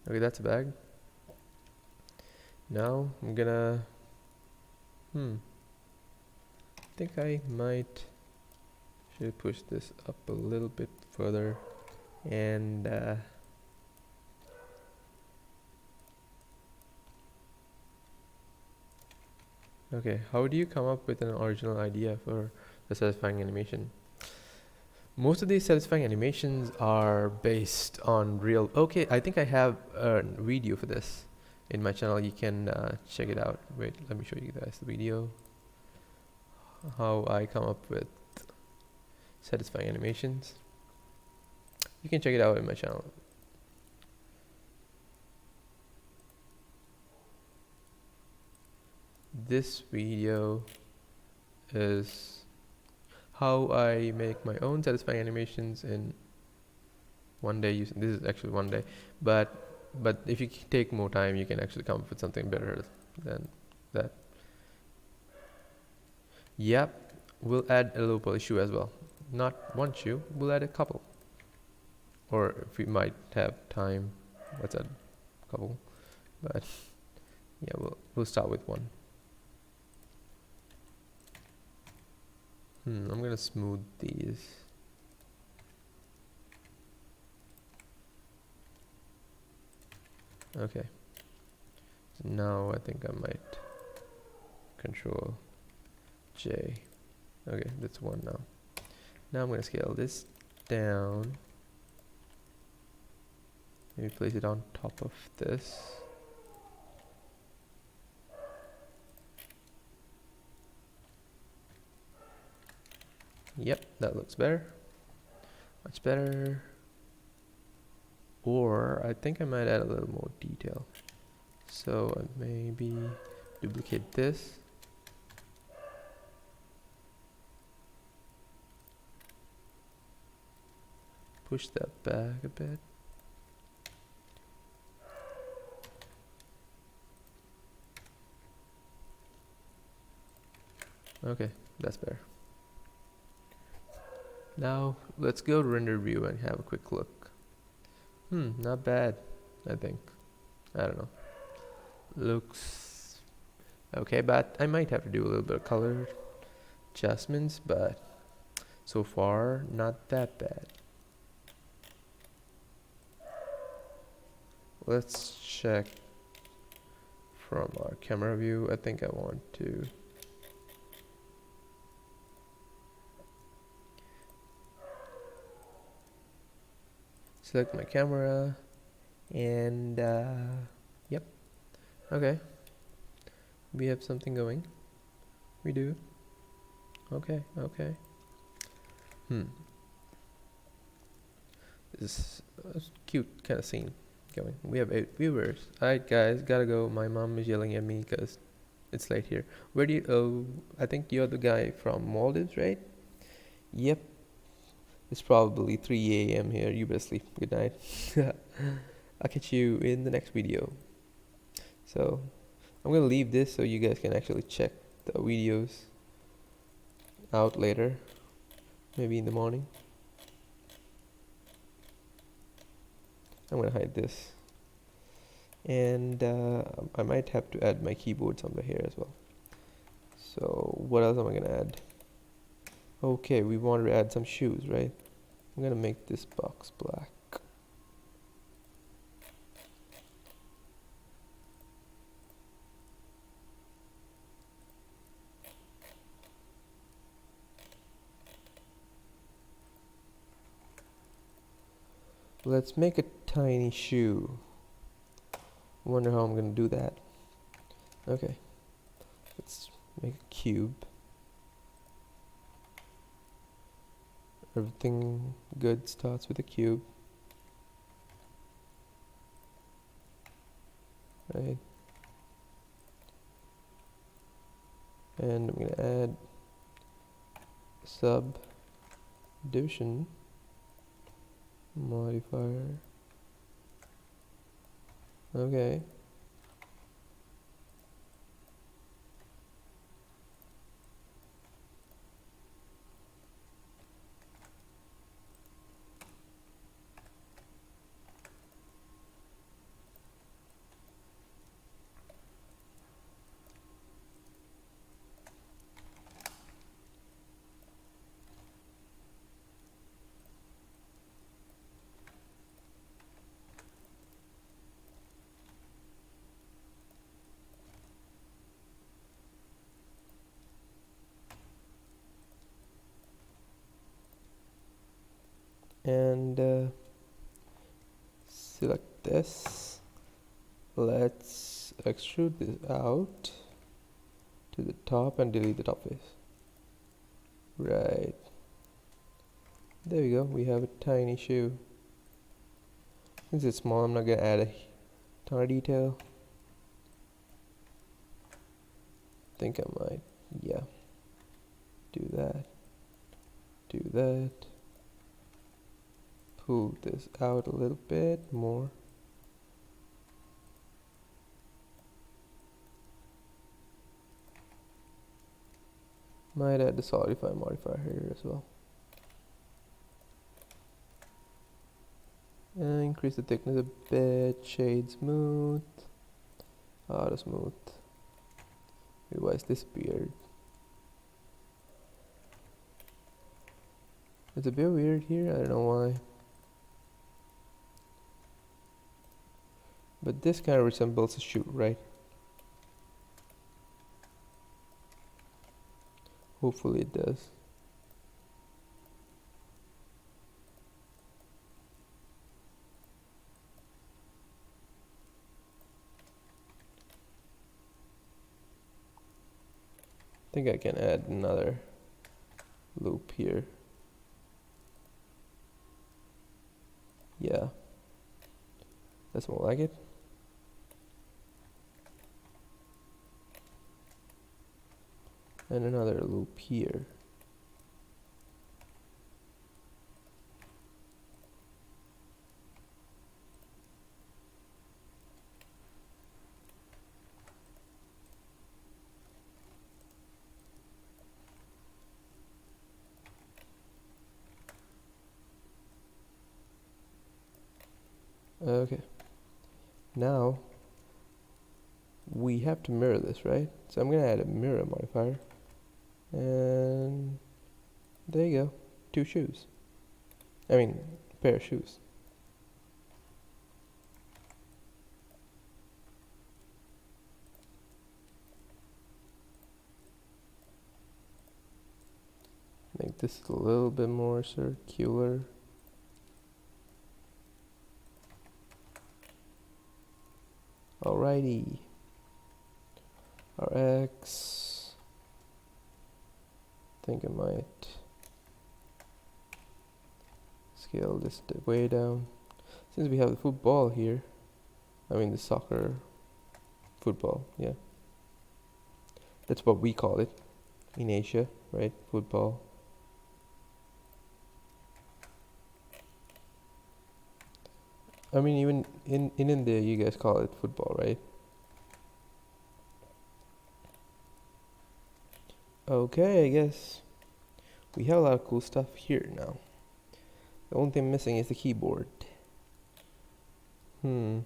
Okay, that's a bag. Now I'm gonna I think I should push this up a little bit further and okay, how do you come up with an original idea for the satisfying animation? Most of these satisfying animations are based on real. Okay, I think I have a video for this in my channel. You can check it out. Wait, let me show you guys the video. How I come up with satisfying animations. You can check it out in my channel. this video is how I make my own satisfying animations in one day using this is actually one day, but if you take more time, you can actually come up with something better than that. Yep, we'll add a low poly shoe as well. Not one shoe, we'll add a couple. Or if we might have time, let's add a couple. But yeah, we'll start with one. I'm gonna smooth these. Okay. So now I think I might Control J. Okay, that's one now. Now I'm gonna scale this down. Maybe place it on top of this. Yep, that looks better. Much better. Or I think I might add a little more detail. So maybe duplicate this. Push that back a bit. Okay, that's better. Now let's go to render view and have a quick look. Not bad, I think. I don't know. Looks okay, but I might have to do a little bit of color adjustments, but so far not that bad. Let's check from our camera view. I think I want to select my camera and yep, okay, we have something going. We do. Okay. This is a cute kind of scene going. We have 8 viewers. Alright guys, gotta go. My mom is yelling at me because it's late here. Where do you I think you're the guy from Maldives, right? Yep. It's probably 3 a.m. here. You better sleep. Good night. I'll catch you in the next video. So I'm gonna leave this so you guys can actually check the videos out later, maybe in the morning. I'm gonna hide this, and I might have to add my keyboard somewhere here as well. So what else am I gonna add? Okay, we want to add some shoes, right? I'm gonna make this box black. Let's make a tiny shoe. Wonder how I'm gonna do that. Okay, let's make a cube. Everything good starts with a cube, right? And I'm gonna add subdivision modifier. Okay. And select this. Let's extrude this out to the top and delete the top face. Right. There we go. We have a tiny shoe. Since it's small, I'm not gonna add a ton of detail. think I might, yeah, do that, do that, pull this out a little bit more. Might add the solidify modifier here as well. Increase the thickness a bit, shade smooth, auto smooth. Why is this weird? It's a bit weird here, I don't know why. But this kind of resembles a shoe, right? Hopefully it does. I think I can add another loop here. Yeah, that's more like it. And another loop here. Okay, now we have to mirror this, right? So I'm gonna add a mirror modifier, and there you go, 2 shoes. I mean, pair of shoes. Make this a little bit more circular. Alrighty. RX. Think I might scale this way down. Since we have the football here, I mean the soccer, football, yeah. That's what we call it in Asia, right? Football. I mean, even in India, you guys call it football, right? Okay, I guess we have a lot of cool stuff here now. The only thing missing is the keyboard. The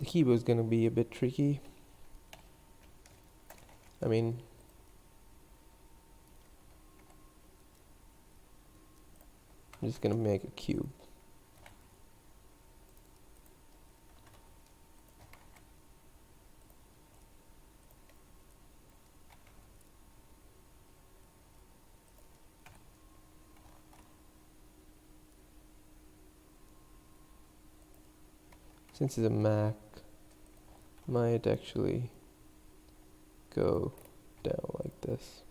keyboard is gonna be a bit tricky. I mean, I'm just gonna make a cube. Since it's a Mac, might actually go down like this.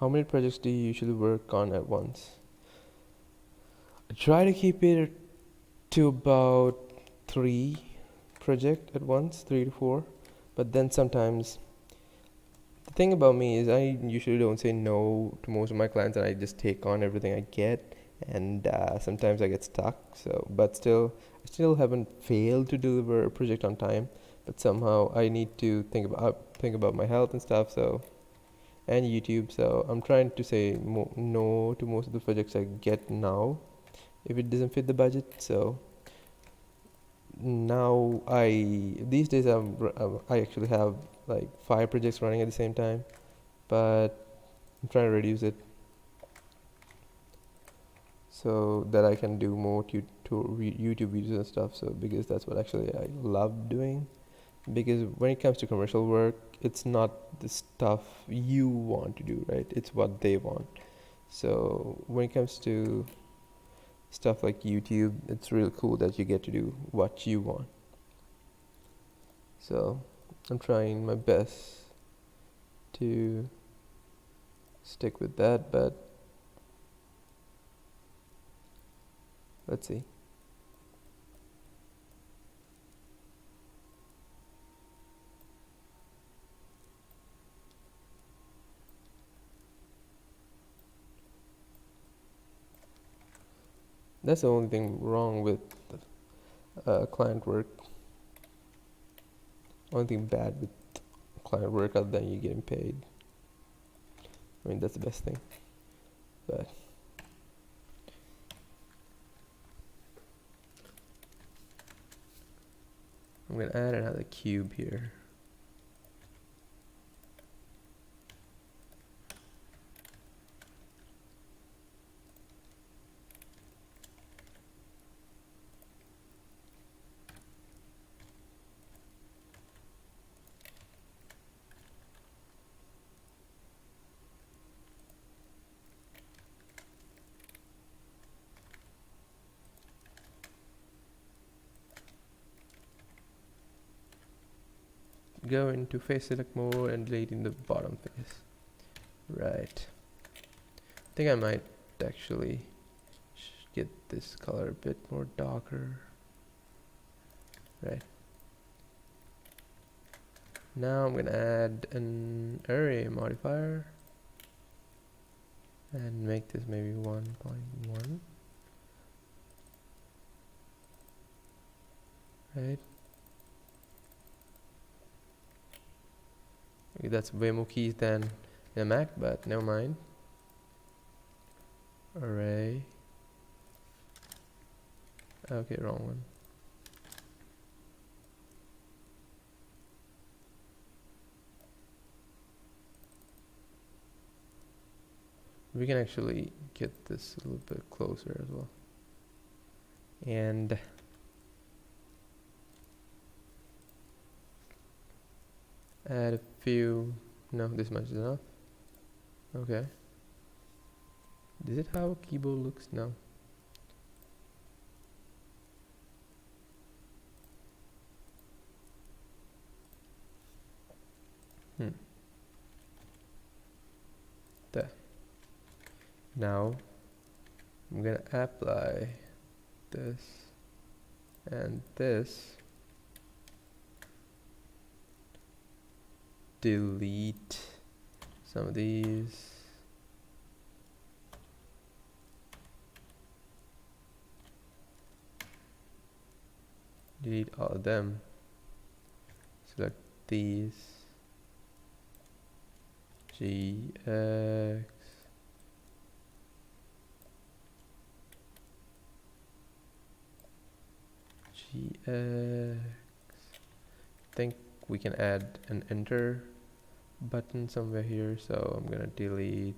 How many projects do you usually work on at once? I try to keep it to about 3 projects at once, 3 to 4, but then sometimes the thing about me is I usually don't say no to most of my clients, and I just take on everything I get, and sometimes I get stuck. So, but still, I still haven't failed to deliver a project on time. But somehow I need to think about my health and stuff. So, and YouTube. So I'm trying to say no to most of the projects I get now, if it doesn't fit the budget. So now these days I actually have like 5 projects running at the same time, but I'm trying to reduce it so that I can do more YouTube videos and stuff. So because that's what actually I love doing. Because when it comes to commercial work, it's not the stuff you want to do, right? It's what they want. So when it comes to stuff like YouTube, it's really cool that you get to do what you want. So I'm trying my best to stick with that, but let's see. That's the only thing wrong with client work. Only thing bad with client work other than you getting paid. I mean, that's the best thing. But I'm gonna add another cube here. Go into face select mode and delete in the bottom face. Right. I think I might actually get this color a bit more darker. Right. Now I'm gonna add an array modifier and make this maybe 1.1. Right. Okay, that's way more keys than in a Mac, but never mind. Array. Okay, wrong one. We can actually get this a little bit closer as well. And add a few. No, this much is enough. Okay. Is it how a keyboard looks now? There. Now I'm gonna apply this and this. Delete some of these. Delete all of them. Select these. GX. GX. I think we can add an enter button somewhere here, so I'm gonna delete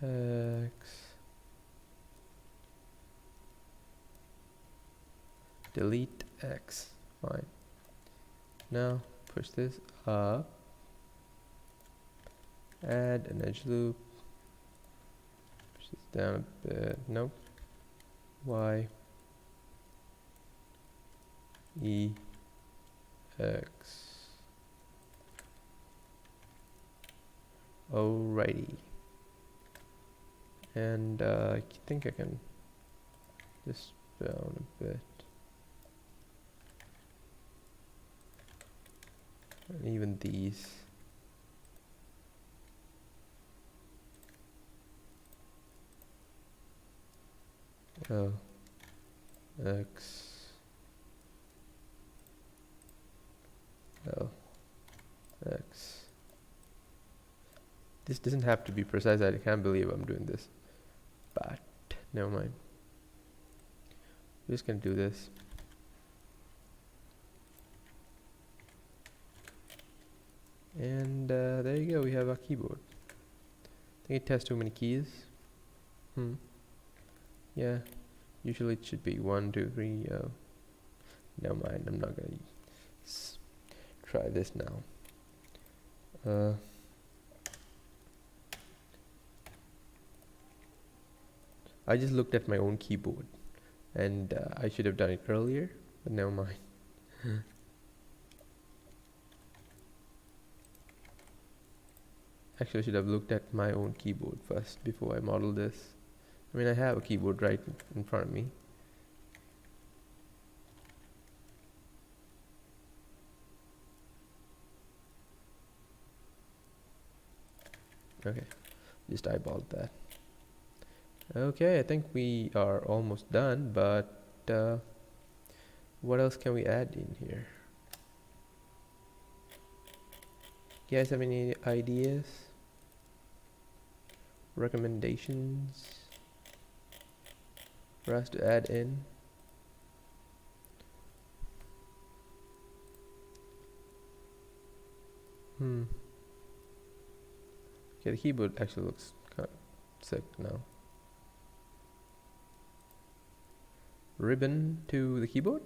X. Delete X. Fine. Now push this up. Add an edge loop. Push this down a bit. Nope. Y. E. X. Alrighty. And I think I can just down a bit. And even these. Oh. X. L. X. This doesn't have to be precise. I can't believe I'm doing this. But never mind. We're just gonna do this. And there you go, we have our keyboard. I think it has too many keys. Yeah, usually it should be 1, 2, 3. Never mind, I'm not gonna try this now. I just looked at my own keyboard and I should have done it earlier, but never mind. Actually, I should have looked at my own keyboard first before I model this. I mean, I have a keyboard right in front of me. Okay, just eyeballed that. Okay, I think we are almost done, but what else can we add in here? You guys have any ideas? Recommendations for us to add in? Okay, the keyboard actually looks kind of sick now. Ribbon to the keyboard?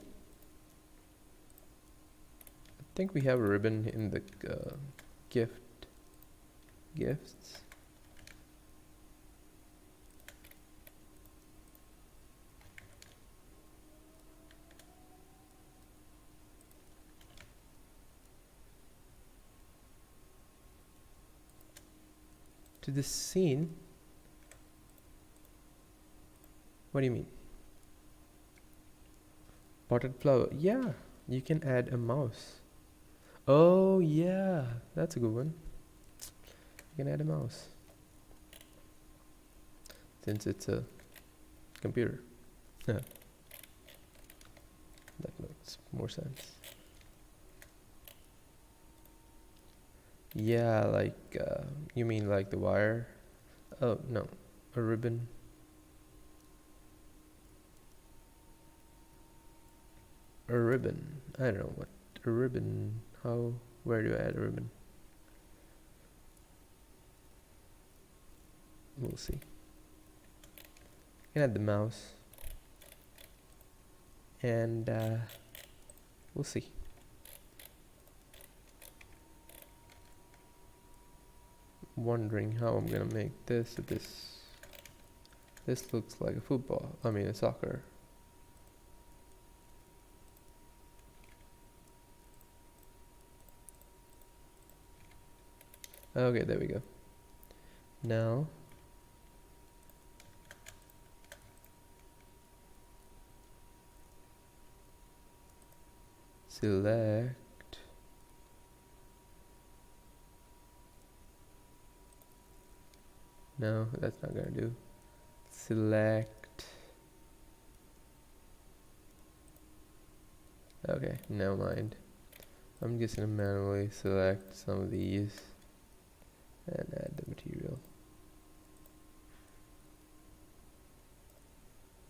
I think we have a ribbon in the gifts. To this scene? What do you mean? Potted flower. Yeah, you can add a mouse. Oh yeah, that's a good one. You can add a mouse since it's a computer. That makes more sense. Yeah, like you mean like the wire? Oh no, a ribbon. A ribbon. I don't know what a ribbon. How? Where do I add a ribbon? We'll see. You can add the mouse, and we'll see. Wondering how I'm gonna make this. This looks like a football. I mean a soccer. Okay, there we go. Now select no, that's not gonna do. Select. Okay, never mind. I'm just gonna manually select some of these and add the material.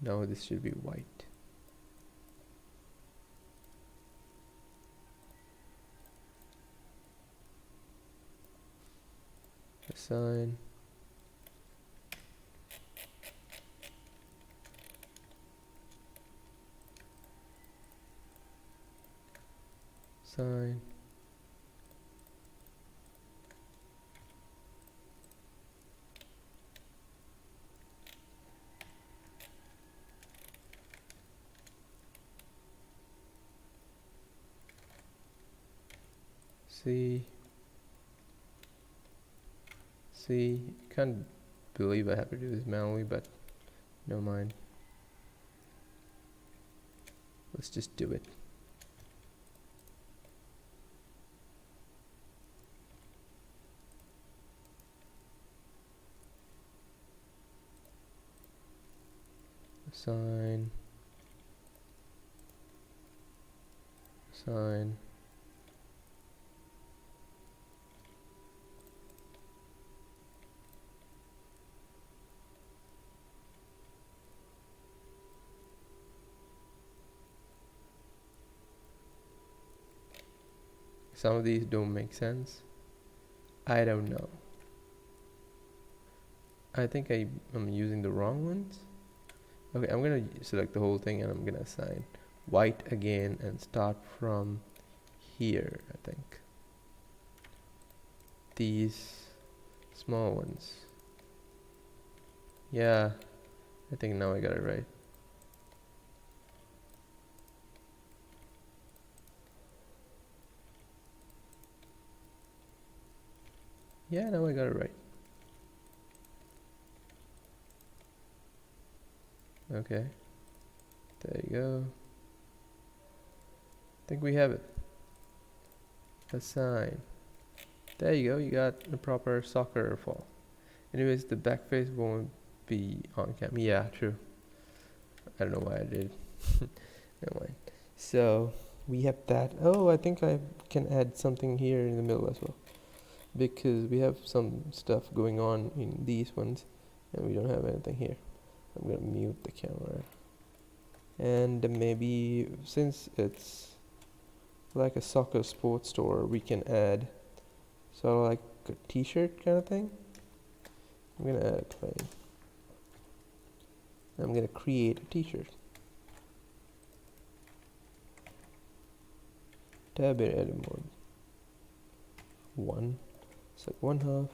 Now this should be white. Assign. Sign. See, can't believe I have to do this manually, but no mind. Let's just do it. Assign. Assign. Some of these don't make sense. I don't know. I think I'm using the wrong ones. Okay, I'm gonna select the whole thing and I'm gonna assign white again and start from here. I think these small ones. Yeah, I think now I got it right. Yeah, now I got it right. Okay, there you go. I think we have it. Assign. There you go, you got a proper soccer fall. Anyways, the back face won't be on cam. Yeah, true. I don't know why I did. Never mind. So we have that. Oh, I think I can add something here in the middle as well, because we have some stuff going on in these ones and we don't have anything here. I'm gonna mute the camera, and maybe since it's like a soccer sports store, we can add sort of like a t-shirt kind of thing. I'm gonna add a claim. I'm gonna create a t-shirt. Tab in edit mode 1, select 1/2.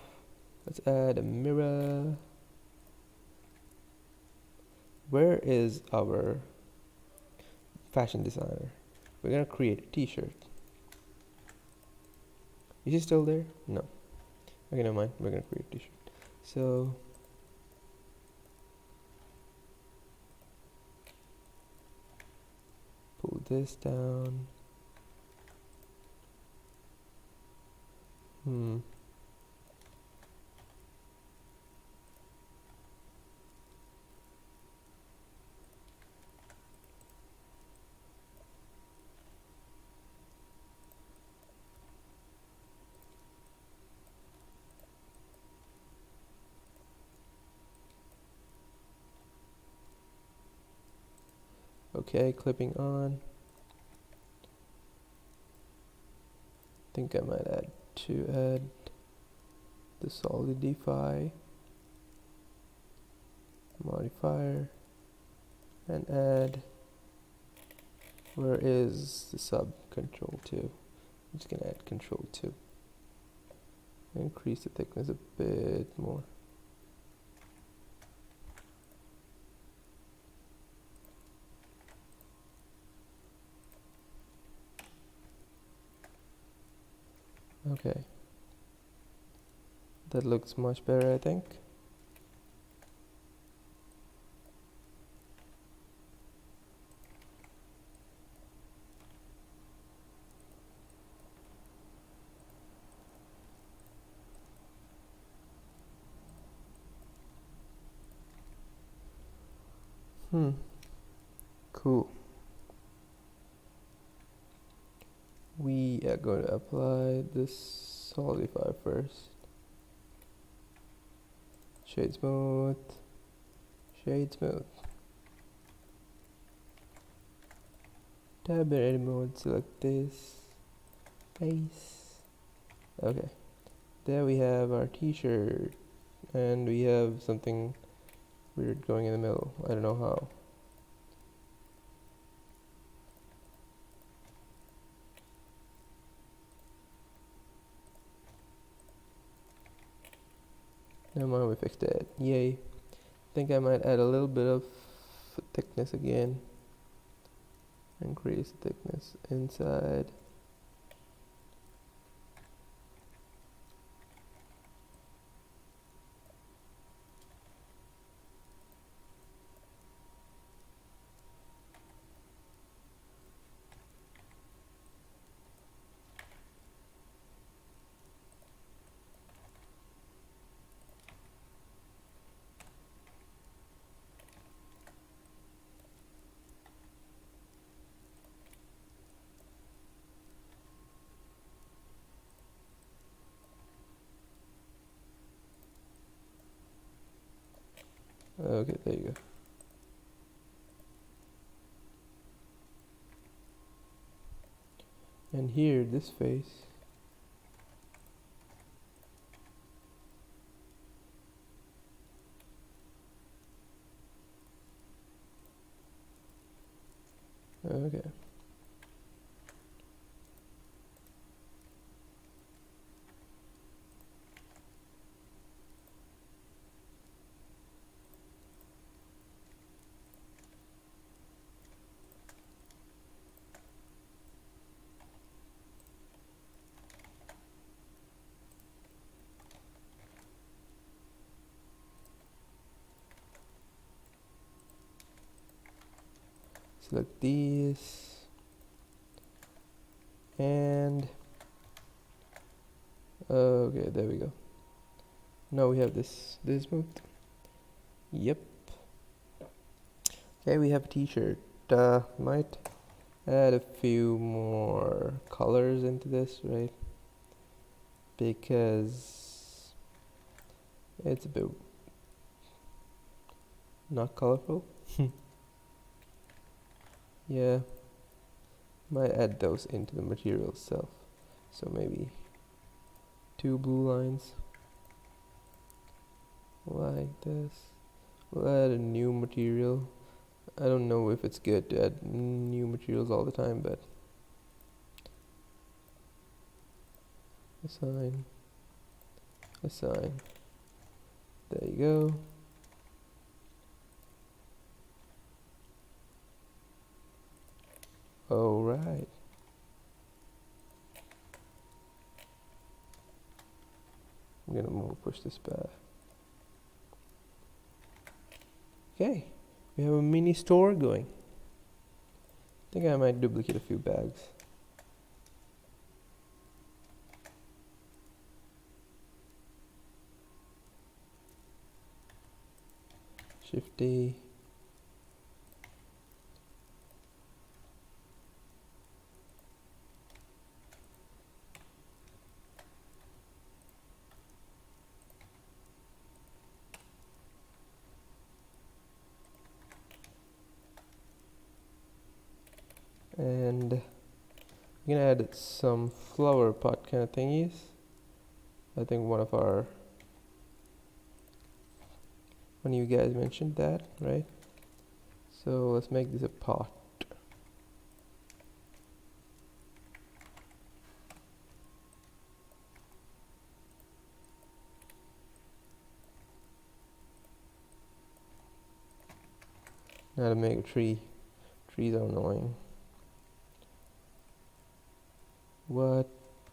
Let's add a mirror. Where is our fashion designer? We're gonna create a t-shirt. Is he still there? No. Okay, never mind. We're gonna create a t-shirt. So pull this down. Okay, clipping on. Think I might add the solidify modifier and add, where is the sub, control 2. I'm just gonna add control 2. Increase the thickness a bit more. Okay, that looks much better, I think. Cool. We are going to apply this solidify first. Shade smooth. Shade smooth. Tab in edit mode, select this. Face. Okay. There we have our t-shirt. And we have something weird going in the middle. I don't know how. Never mind, we fixed it. Yay. I think I might add a little bit of thickness again. Increase thickness inside. Okay, there you go. And here, this face. Okay. select these, and okay, there we go. Now we have this smooth. Yep. Okay, we have a t-shirt. Might add a few more colors into this, right? Because it's a bit not colorful. Yeah, might add those into the material itself. So maybe 2 blue lines like this. We'll add a new material. I don't know if it's good to add new materials all the time, but assign. There you go. All right. I'm gonna push this back. Okay, we have a mini store going. I think I might duplicate a few bags. Shift D. And I'm gonna add some flower pot kind of thingies. I think one of you guys mentioned that, right? So let's make this a pot. Now to make a tree. Trees are annoying. What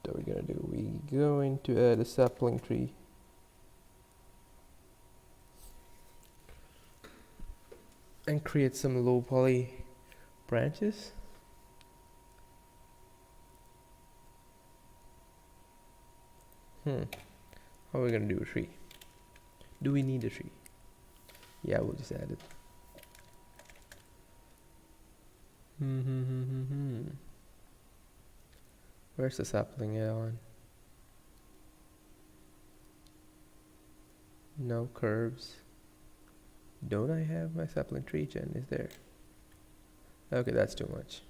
are we gonna do? We're going to add a sapling tree. And create some low poly branches. How are we gonna do a tree? Do we need a tree? Yeah, we'll just add it. Where's the sapling on? No curves. Don't I have my sapling tree gen? Is there? Okay, that's too much.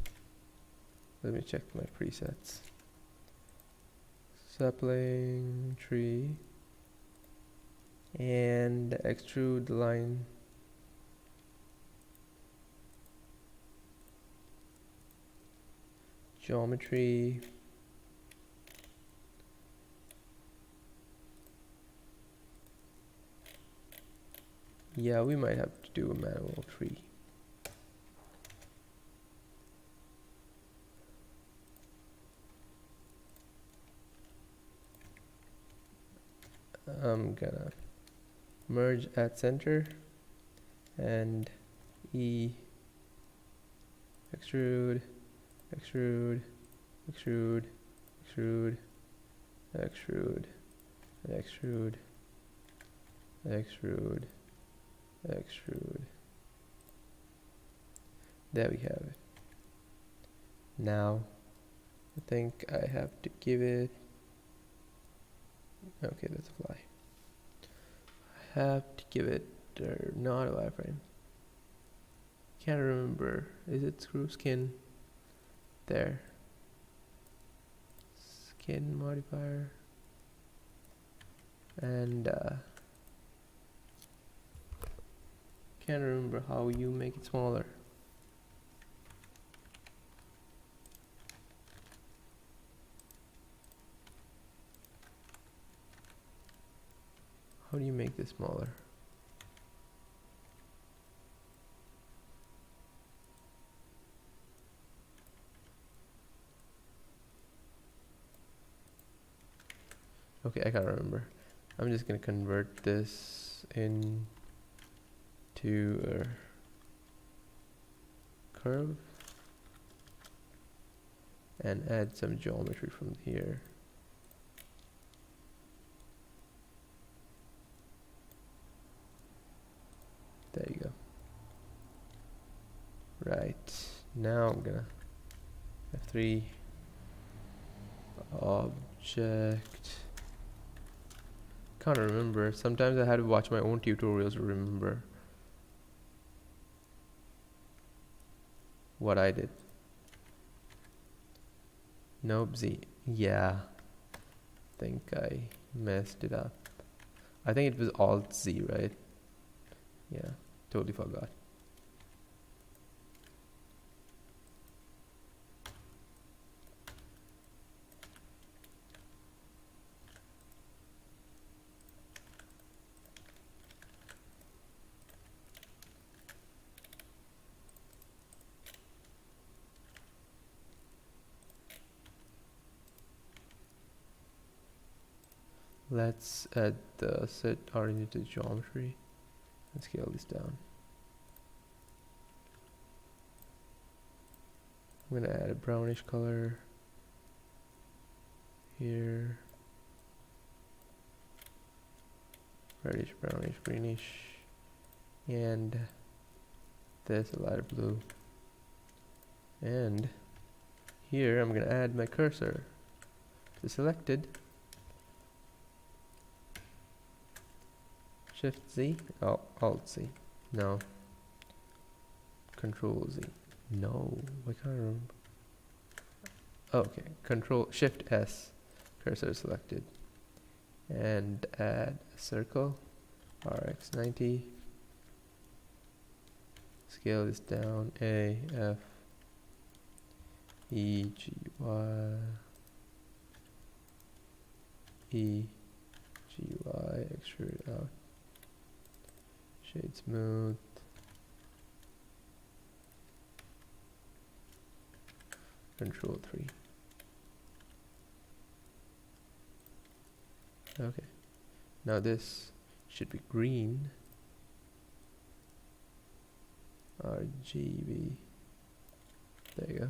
Let me check my presets. Sapling tree and extrude line. Geometry. Yeah, we might have to do a manual tree. I'm gonna merge at center and E extrude, extrude, extrude, extrude, extrude, extrude, extrude, extrude. There we have it. Now I think I have to give it, okay, that's a fly. I have to give it not a wireframe. Can't remember. Is it screw skin? There. Skin modifier. And can't remember how you make it smaller. How do you make this smaller? Okay, I can't remember. I'm just gonna convert this into a curve and add some geometry from here. There you go. Right, now I'm gonna F3 object. Can't remember. Sometimes I had to watch my own tutorials to remember what I did. Nope, Z. Yeah, think I messed it up. I think it was Alt Z, right? Yeah, totally forgot. Let's add the set oriented geometry and scale this down. I'm gonna add a brownish color here, reddish, brownish, greenish, and this a lighter blue. And here I'm gonna add my cursor to selected. Shift Z, oh, Alt Z, no, Control Z, no, I can't remember. Okay, Control Shift S, cursor selected, and add a circle, RX90, scale this down, A, F, E, G, Y, E, G, Y, extrude out. Shade smooth. Control 3. Okay. Now this should be green. RGB. There you go.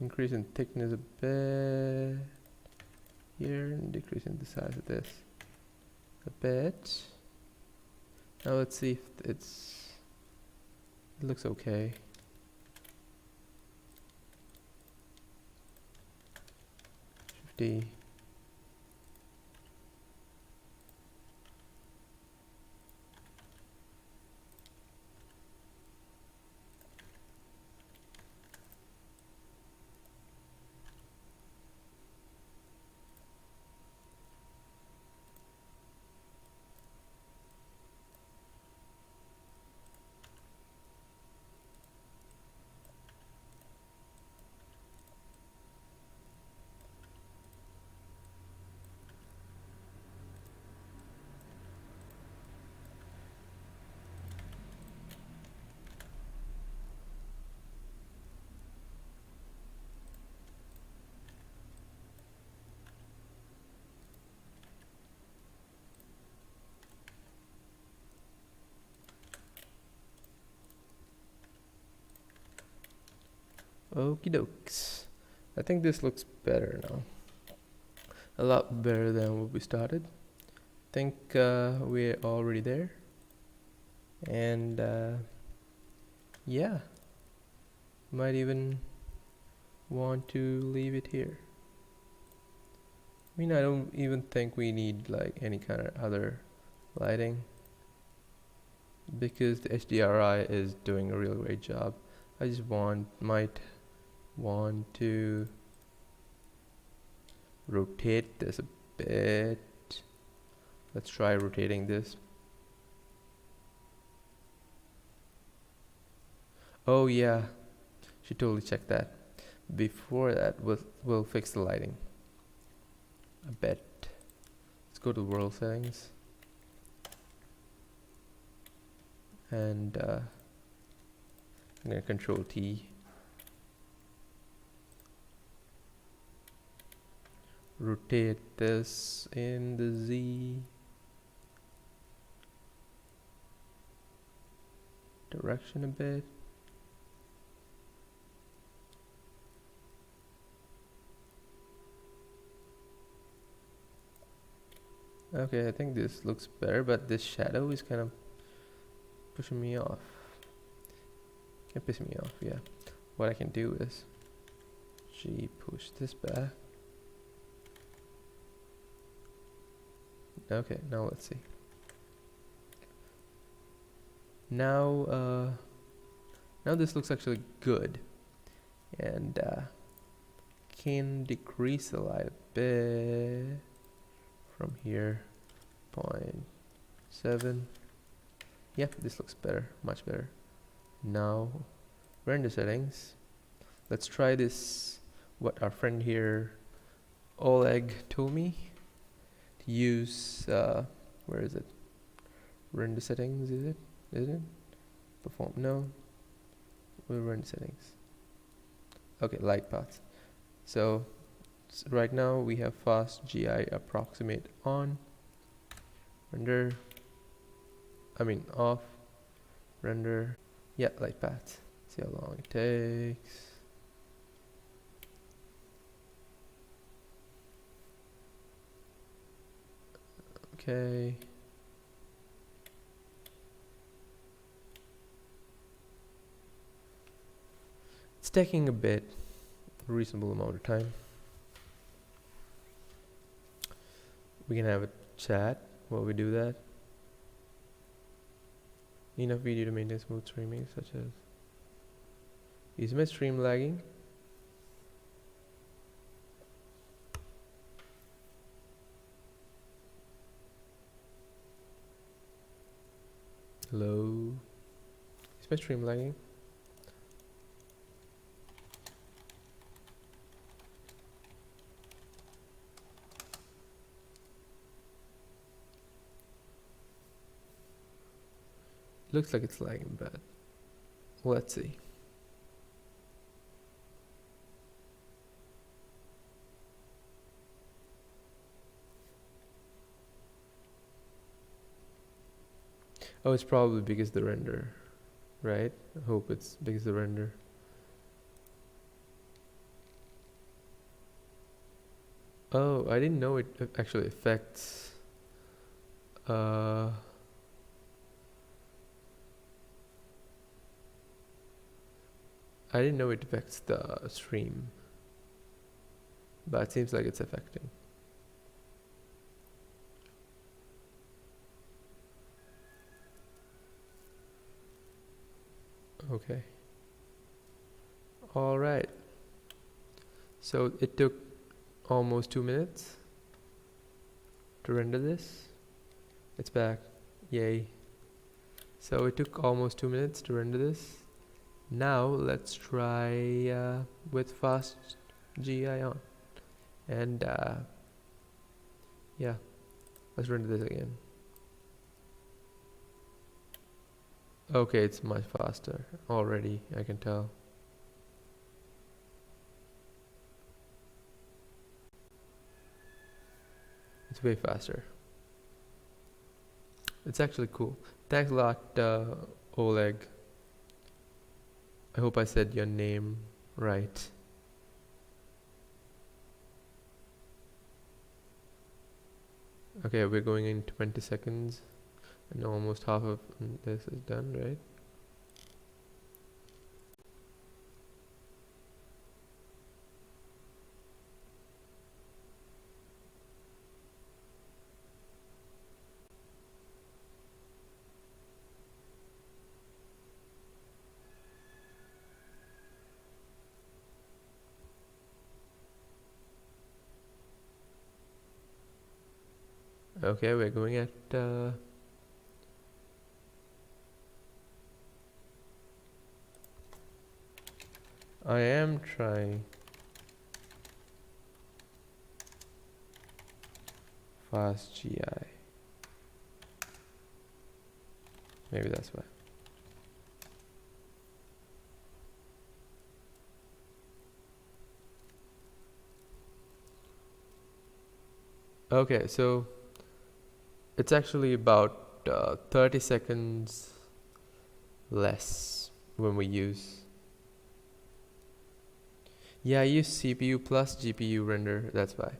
Increasing thickness a bit here and decreasing the size of this a bit. Now let's see if it looks okay. Shift D. Okie dokes. I think this looks better now. A lot better than what we started. Think we're already there. And yeah, might even want to leave it here. I mean, I don't even think we need like any kind of other lighting because the HDRI is doing a real great job. I just might want to rotate this a bit. Let's try rotating this. Oh yeah, should totally check that. Before that, we'll fix the lighting a bit. Let's go to world settings and I'm gonna control T. Rotate this in the Z direction a bit. Okay, I think this looks better, but this shadow is kind of pushing me off. Can piss me off, yeah. What I can do is G, push this back. Okay, now let's see. Now this looks actually good, and can decrease the light a bit from here. 0.7. Yeah, this looks better, much better. Now render settings. Let's try this, what our friend here Oleg told me to use. Where is it? Render settings, is it? Perform, no. We'll render settings. Okay, light path. So right now we have fast GI approximate on. Render, off. Render, yeah, light path. See how long it takes. Okay. It's taking a reasonable amount of time. We can have a chat while we do that. Enough video to maintain smooth streaming, such as, is my stream lagging? Hello? Is my stream lagging? Looks like it's lagging, but let's see. Oh, it's probably because the render, right? I hope it's because the render. Oh, I didn't know it actually affects I didn't know it affects the stream, but it seems like it's affecting. Okay. All right. So it took almost 2 minutes to render this. It's back. Yay. So it took almost 2 minutes to render this. Now let's try with fast GI on, and yeah, let's render this again. Okay, it's much faster already, I can tell. It's way faster. It's actually cool. Thanks a lot, Oleg. I hope I said your name right. Okay, we're going in 20 seconds, and almost half of this is done, right? Okay, we're going at I am trying fast GI. Maybe that's why. Okay, so it's actually about 30 seconds less when we use. Yeah, I use CPU plus GPU render, that's why.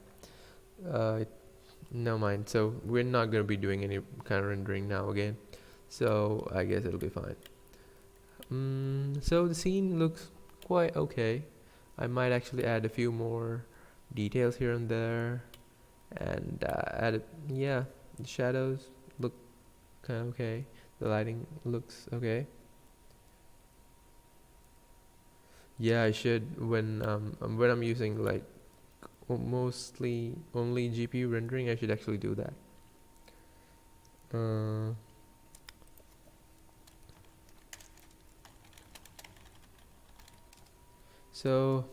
No mind, so we're not going to be doing any kind of rendering now again. So I guess it'll be fine. So the scene looks quite okay. I might actually add a few more details here and there, and yeah, the shadows look kind of okay. The lighting looks okay. Yeah, I should when I'm using like mostly only GPU rendering, I should actually do that. Uh, so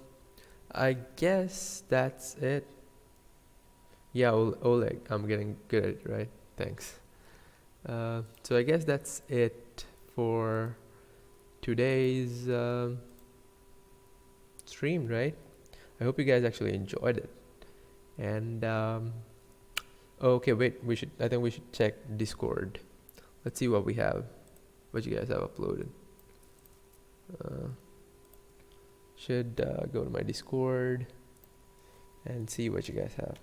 I guess that's it. Yeah, Oleg, I'm getting good at it, right? Thanks. So I guess that's it for today's stream, right? I hope you guys actually enjoyed it. And okay, wait, I think we should check Discord. Let's see what we have, what you guys have uploaded. Should go to my Discord and see what you guys have.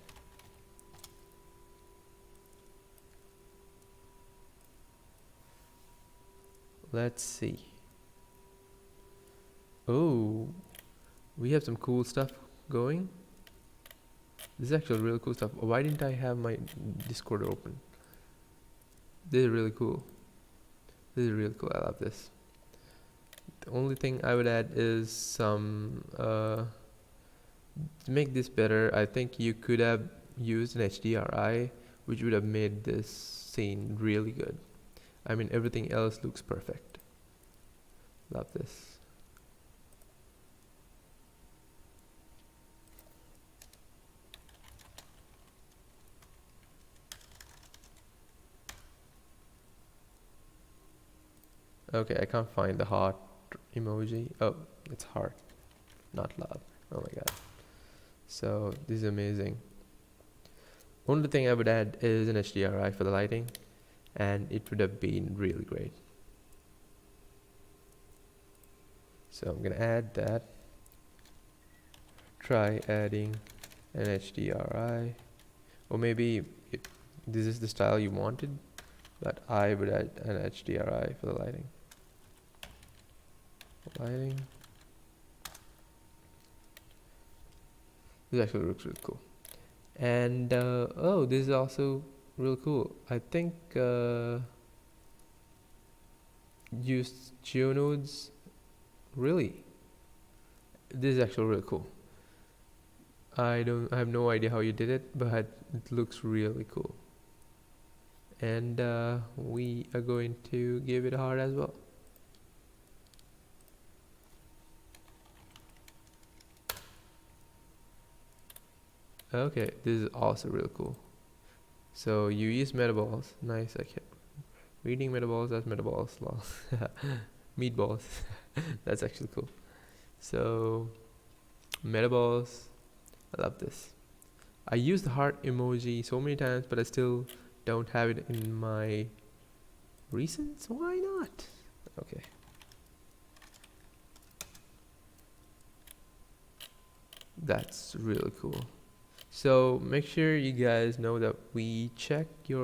Let's see. Oh, we have some cool stuff going. This is actually really cool stuff. Why didn't I have my Discord open? This is really cool. This is really cool. I love this. The only thing I would add is some to make this better. I think you could have used an HDRI, which would have made this scene really good. I mean, everything else looks perfect. Love this. Okay, I can't find the heart emoji. Oh, it's heart, not love. Oh my god. So this is amazing. Only thing I would add is an HDRI for the lighting, and it would have been really great. So I'm gonna add that. Try adding an HDRI, or maybe this is the style you wanted, but I would add an HDRI for the lighting. This actually looks really cool. And oh, this is also really cool. I think used geonodes. Really, this is actually really cool. I have no idea how you did it, but it looks really cool. And we are going to give it a heart as well. Okay, this is also really cool. So you use metaballs. Nice. I kept reading metaballs as metaballs. Lol. Meatballs. That's actually cool. So metaballs. I love this. I use the heart emoji so many times, but I still don't have it in my recents. Why not? Okay. That's really cool. So make sure you guys know that we check your